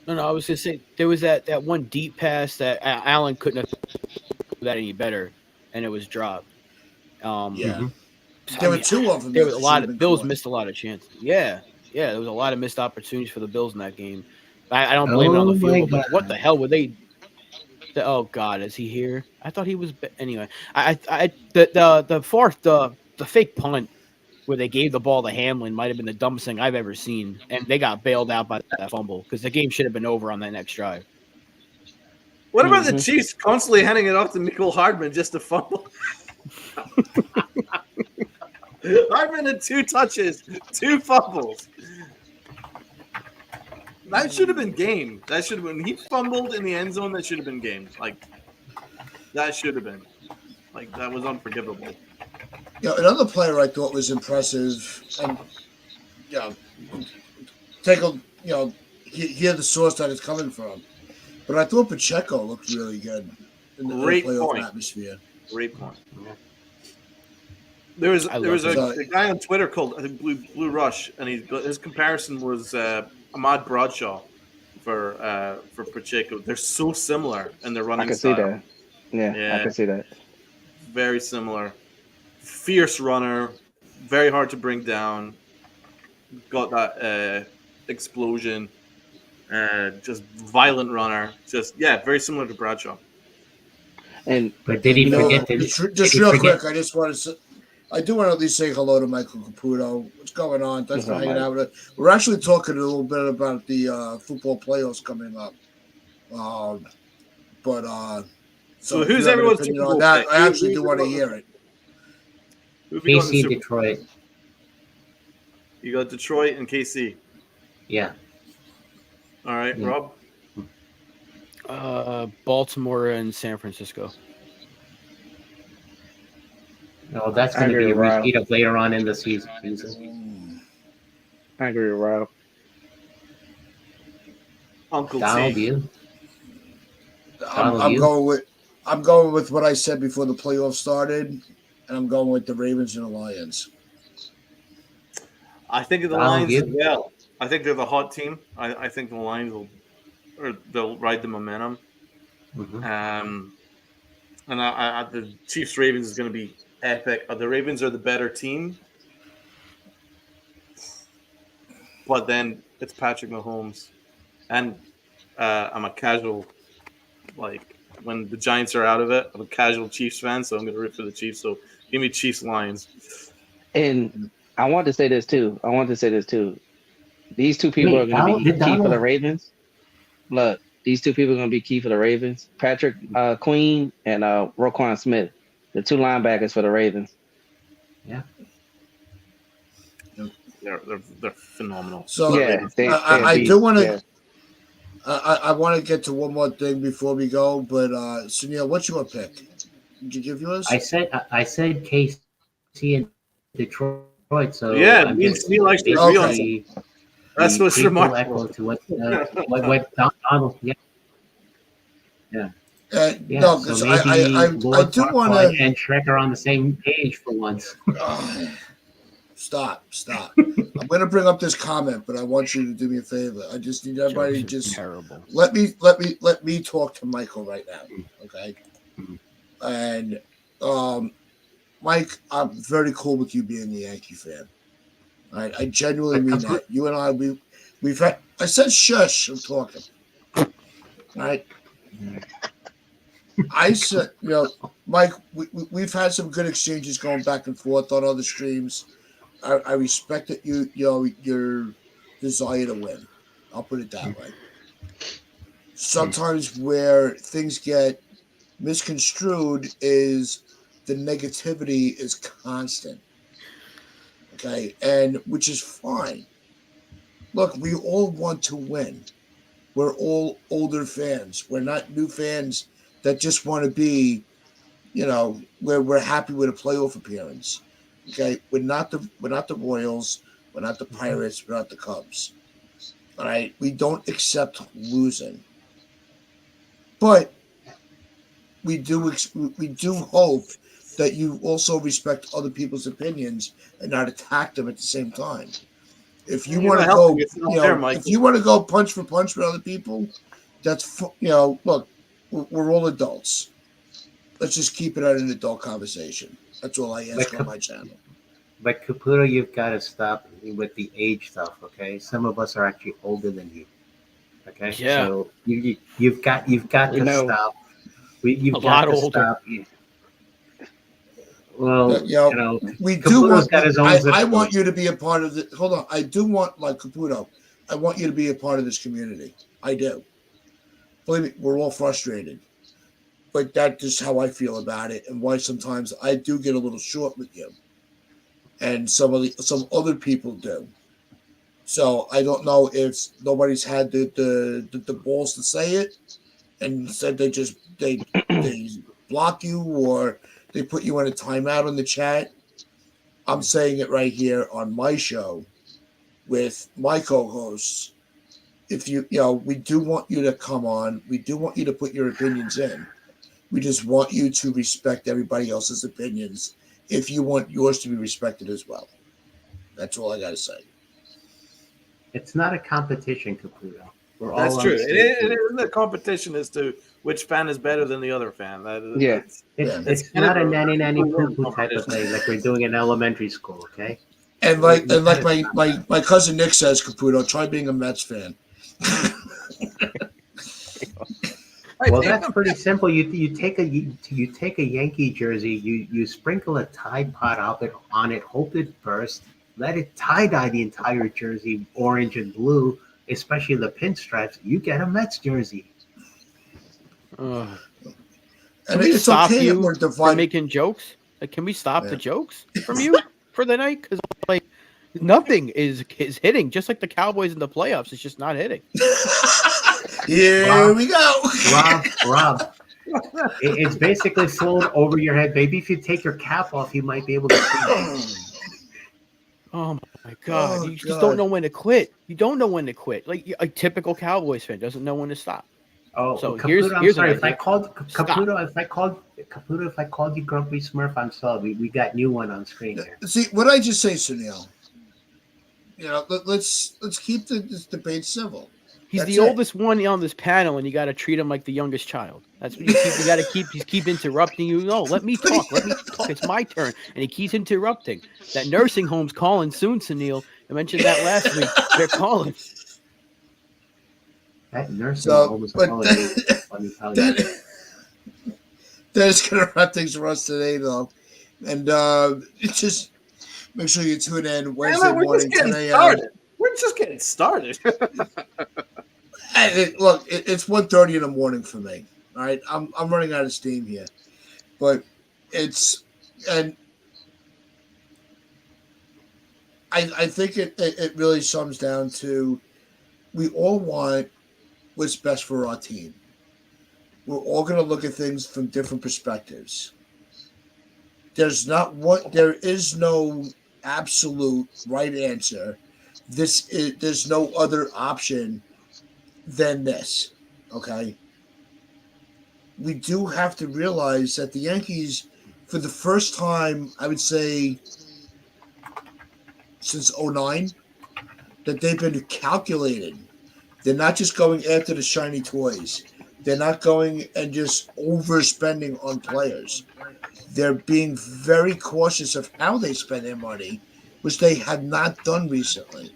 No, I was gonna say there was that one deep pass that Allen couldn't have done that any better, and it was dropped. Yeah. There were two of them. There that was a should lot have of been Bills caught. missed a lot of chances. Yeah, there was a lot of missed opportunities for the Bills in that game. I don't blame it on the Oh, field my goal, but God. what the hell were they? Oh God, is he here? I thought he was. Anyway, the fake punt where they gave the ball to Hamlin might have been the dumbest thing I've ever seen, and they got bailed out by that fumble because the game should have been over on that next drive. What about the Chiefs constantly handing it off to Nicole Hardman just to fumble? Hardman had 2 touches, 2 fumbles. That should have been game. That should have been. He fumbled in the end zone. That should have been game. Like that should have been. Like that was unforgivable. Another player I thought was impressive, and take a hear the source that it's coming from. But I thought Pacheco looked really good in the Great playoff point. atmosphere. Great point. There was a guy on Twitter called I think Blue Rush, and his comparison was Ahmad Bradshaw for Pacheco. They're so similar in their running I can style. see that. Yeah, I can see that. Very similar. Fierce runner, very hard to bring down. Got that explosion. Just violent runner. Very similar to Bradshaw. But did he forget that? Just real quick, I just want to. I do want to at least say hello to Michael Caputo. What's going on? Thanks for hanging out with us. We're actually talking a little bit about the football playoffs coming up. So who's everyone's Super Bowl that? pick? I actually do want to hear it. Who have you got in the KC Super Bowl? Detroit. You got Detroit and KC. Yeah. All right, Yeah. Rob. Baltimore and San Francisco. No, that's I going to agree be a with Rob. repeat of later on in the season. I agree with Rob. Uncle Donald, T. you? I'm, Donald, I'm you? going with what I said before the playoffs started, and I'm going with the Ravens and the Lions. I think of the Donald, Lions you? as well. I think they're the hot team. I think the Lions they'll ride the momentum. Mhm. And the Chiefs Ravens is going to be epic. The Ravens are the better team, but then it's Patrick Mahomes, and I'm a casual when the Giants are out of it. I'm a casual Chiefs fan, so I'm going to root for the Chiefs. So give me Chiefs Lions. And I want to say this too. These two people are Wait, going to be did key for the Donald? Ravens. Look, these two people are going to be key for the Ravens. Patrick Queen and Roquan Smith, the two linebackers for the Ravens. Yeah. They're phenomenal. So Yeah, I do want to. Yeah. I want to get to one more thing before we go, but Sunil, what's your pick? Did you give yours? I said KC and Detroit, so Yeah, I'm me and just Sunil actually agree on basically something. That's the what's prequel remarkable. echo to what Donald. Yeah. No, So because maybe I Lord do want Farquaad to. and Shrek are on the same page for once. Stop. I'm going to bring up this comment, but I want you to do me a favor. I just need everybody Jokes are just terrible. let me talk to Michael right now, okay? And Mike, I'm very cool with you being a Yankee fan. All right, I genuinely mean that. You and I, we've had. I said shush. I'm talking. All right. I said, Mike, we've had some good exchanges going back and forth on other streams. I respect that your desire to win. I'll put it that way. Sometimes where things get misconstrued is the negativity is constant. Okay, and which is fine. Look, we all want to win. We're all older fans. We're not new fans that just want to be, where we're happy with a playoff appearance. Okay, we're not the Royals, we're not the Pirates, we're not the Cubs. All right, we don't accept losing, but we do hope that you also respect other people's opinions and not attack them at the same time. If you want to go, if you want to go punch for punch with other people, that's look, we're all adults. Let's just keep it at an adult conversation. That's all I ask on my channel. But Caputo, you've got to stop with the age stuff, okay? Some of us are actually older than you, okay? Yeah. So you've got to stop. You've got to stop. Well, we do want. got his own I want you to be a part of the. Hold on, I do want, like Caputo, I want you to be a part of this community. I do. Believe me, we're all frustrated, but that's just how I feel about it, and why sometimes I do get a little short with you, and some other people do. So I don't know if nobody's had the balls to say it, and said they block you or they put you in a timeout on the chat. I'm saying it right here on my show with my co-hosts. If we do want you to come on. We do want you to put your opinions in. We just want you to respect everybody else's opinions if you want yours to be respected as well. That's all I got to say. It's not a competition, Caputo. That's true. It isn't a competition as to which fan is better than the other fan. It's not a nanny poo-poo type of thing like we're doing in elementary school, okay? And like my cousin Nick says, Caputo, try being a Mets fan. Well, that's pretty simple. You take a Yankee jersey, you sprinkle a Tide Pod on it, hope it bursts, let it tie-dye the entire jersey orange and blue, especially the pinstripes. You get a Mets jersey. Can we stop you from making jokes? Like, can we stop the jokes from you for the night? Because Nothing is hitting, just like the Cowboys in the playoffs. It's just not hitting. Here we go. Rob, it's basically flown over your head. Maybe if you take your cap off, you might be able to see. Oh my God! Oh, You just God. don't know when to quit. You don't know when to quit. Like a typical Cowboys fan doesn't know when to stop. Oh, So Caputo, I'm here's sorry. an If I idea. called Stop. Caputo, if I called you Grumpy Smurf, I'm sorry. We got new one on screen here. See what I just say, Sunil. You know, let's keep this debate civil. He's That's the it. oldest one on this panel, and you got to treat him like the youngest child. That's what you keep. You got to keep interrupting you. No, let me talk. Let me talk. It's my turn, and he keeps interrupting. That nursing home's calling soon, Sunil. I mentioned that last week. They're calling. That nursing So, home was but calling me. Let me tell you. that's gonna wrap things for us today, though. And just make sure you tune in Wednesday morning, 10 a.m. We're just getting started. Look, it's 1:30 in the morning for me. All right, I'm running out of steam here, but I think it really sums down to we all want what's best for our team. We're all going to look at things from different perspectives. There is no absolute right answer. There's no other option than this. Okay. We do have to realize that the Yankees, for the first time, I would say since 2009, that they've been calculated. They're not just going after the shiny toys. They're not going and just overspending on players. They're being very cautious of how they spend their money, which they have not done recently.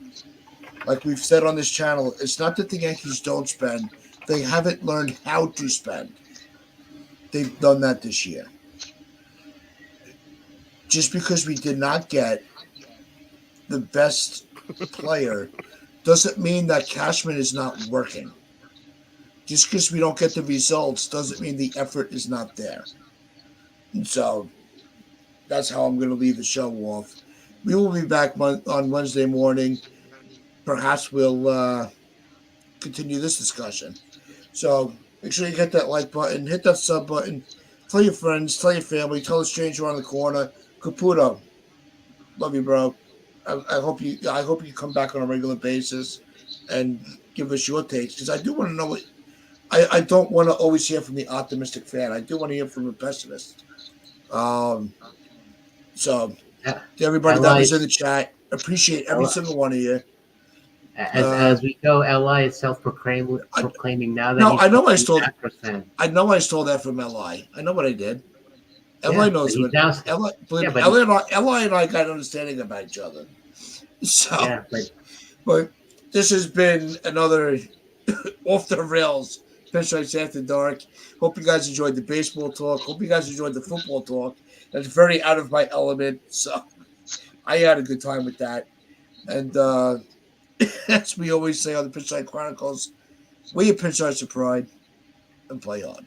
Like we've said on this channel, it's not that the Yankees don't spend. They haven't learned how to spend. They've done that this year. Just because we did not get the best player doesn't mean that Cashman is not working. Just because we don't get the results doesn't mean the effort is not there. And so that's how I'm going to leave the show off. We will be back on Wednesday morning. Perhaps we'll continue this discussion. So make sure you hit that like button, hit that sub button, tell your friends, tell your family, tell a stranger on the corner. Caputo, love you, bro. I hope you come back on a regular basis and give us your takes, because I do want to know what I don't want to always hear from the optimistic fan. I do want to hear from the pessimist. So to everybody that was in the chat, appreciate every single one of you. As we know, Li is proclaiming now that No, he's I know I an stole. Astros fan. I know I stole that from Li. I know what I did. Li knows what. Li and I got an understanding about each other. So, yeah, but this has been another off the rails Pinstripes After Dark. Hope you guys enjoyed the baseball talk. Hope you guys enjoyed the football talk. That's very out of my element, so I had a good time with that. And as we always say on the Pinstripe Chronicles, wear your pinstripes of pride and play on.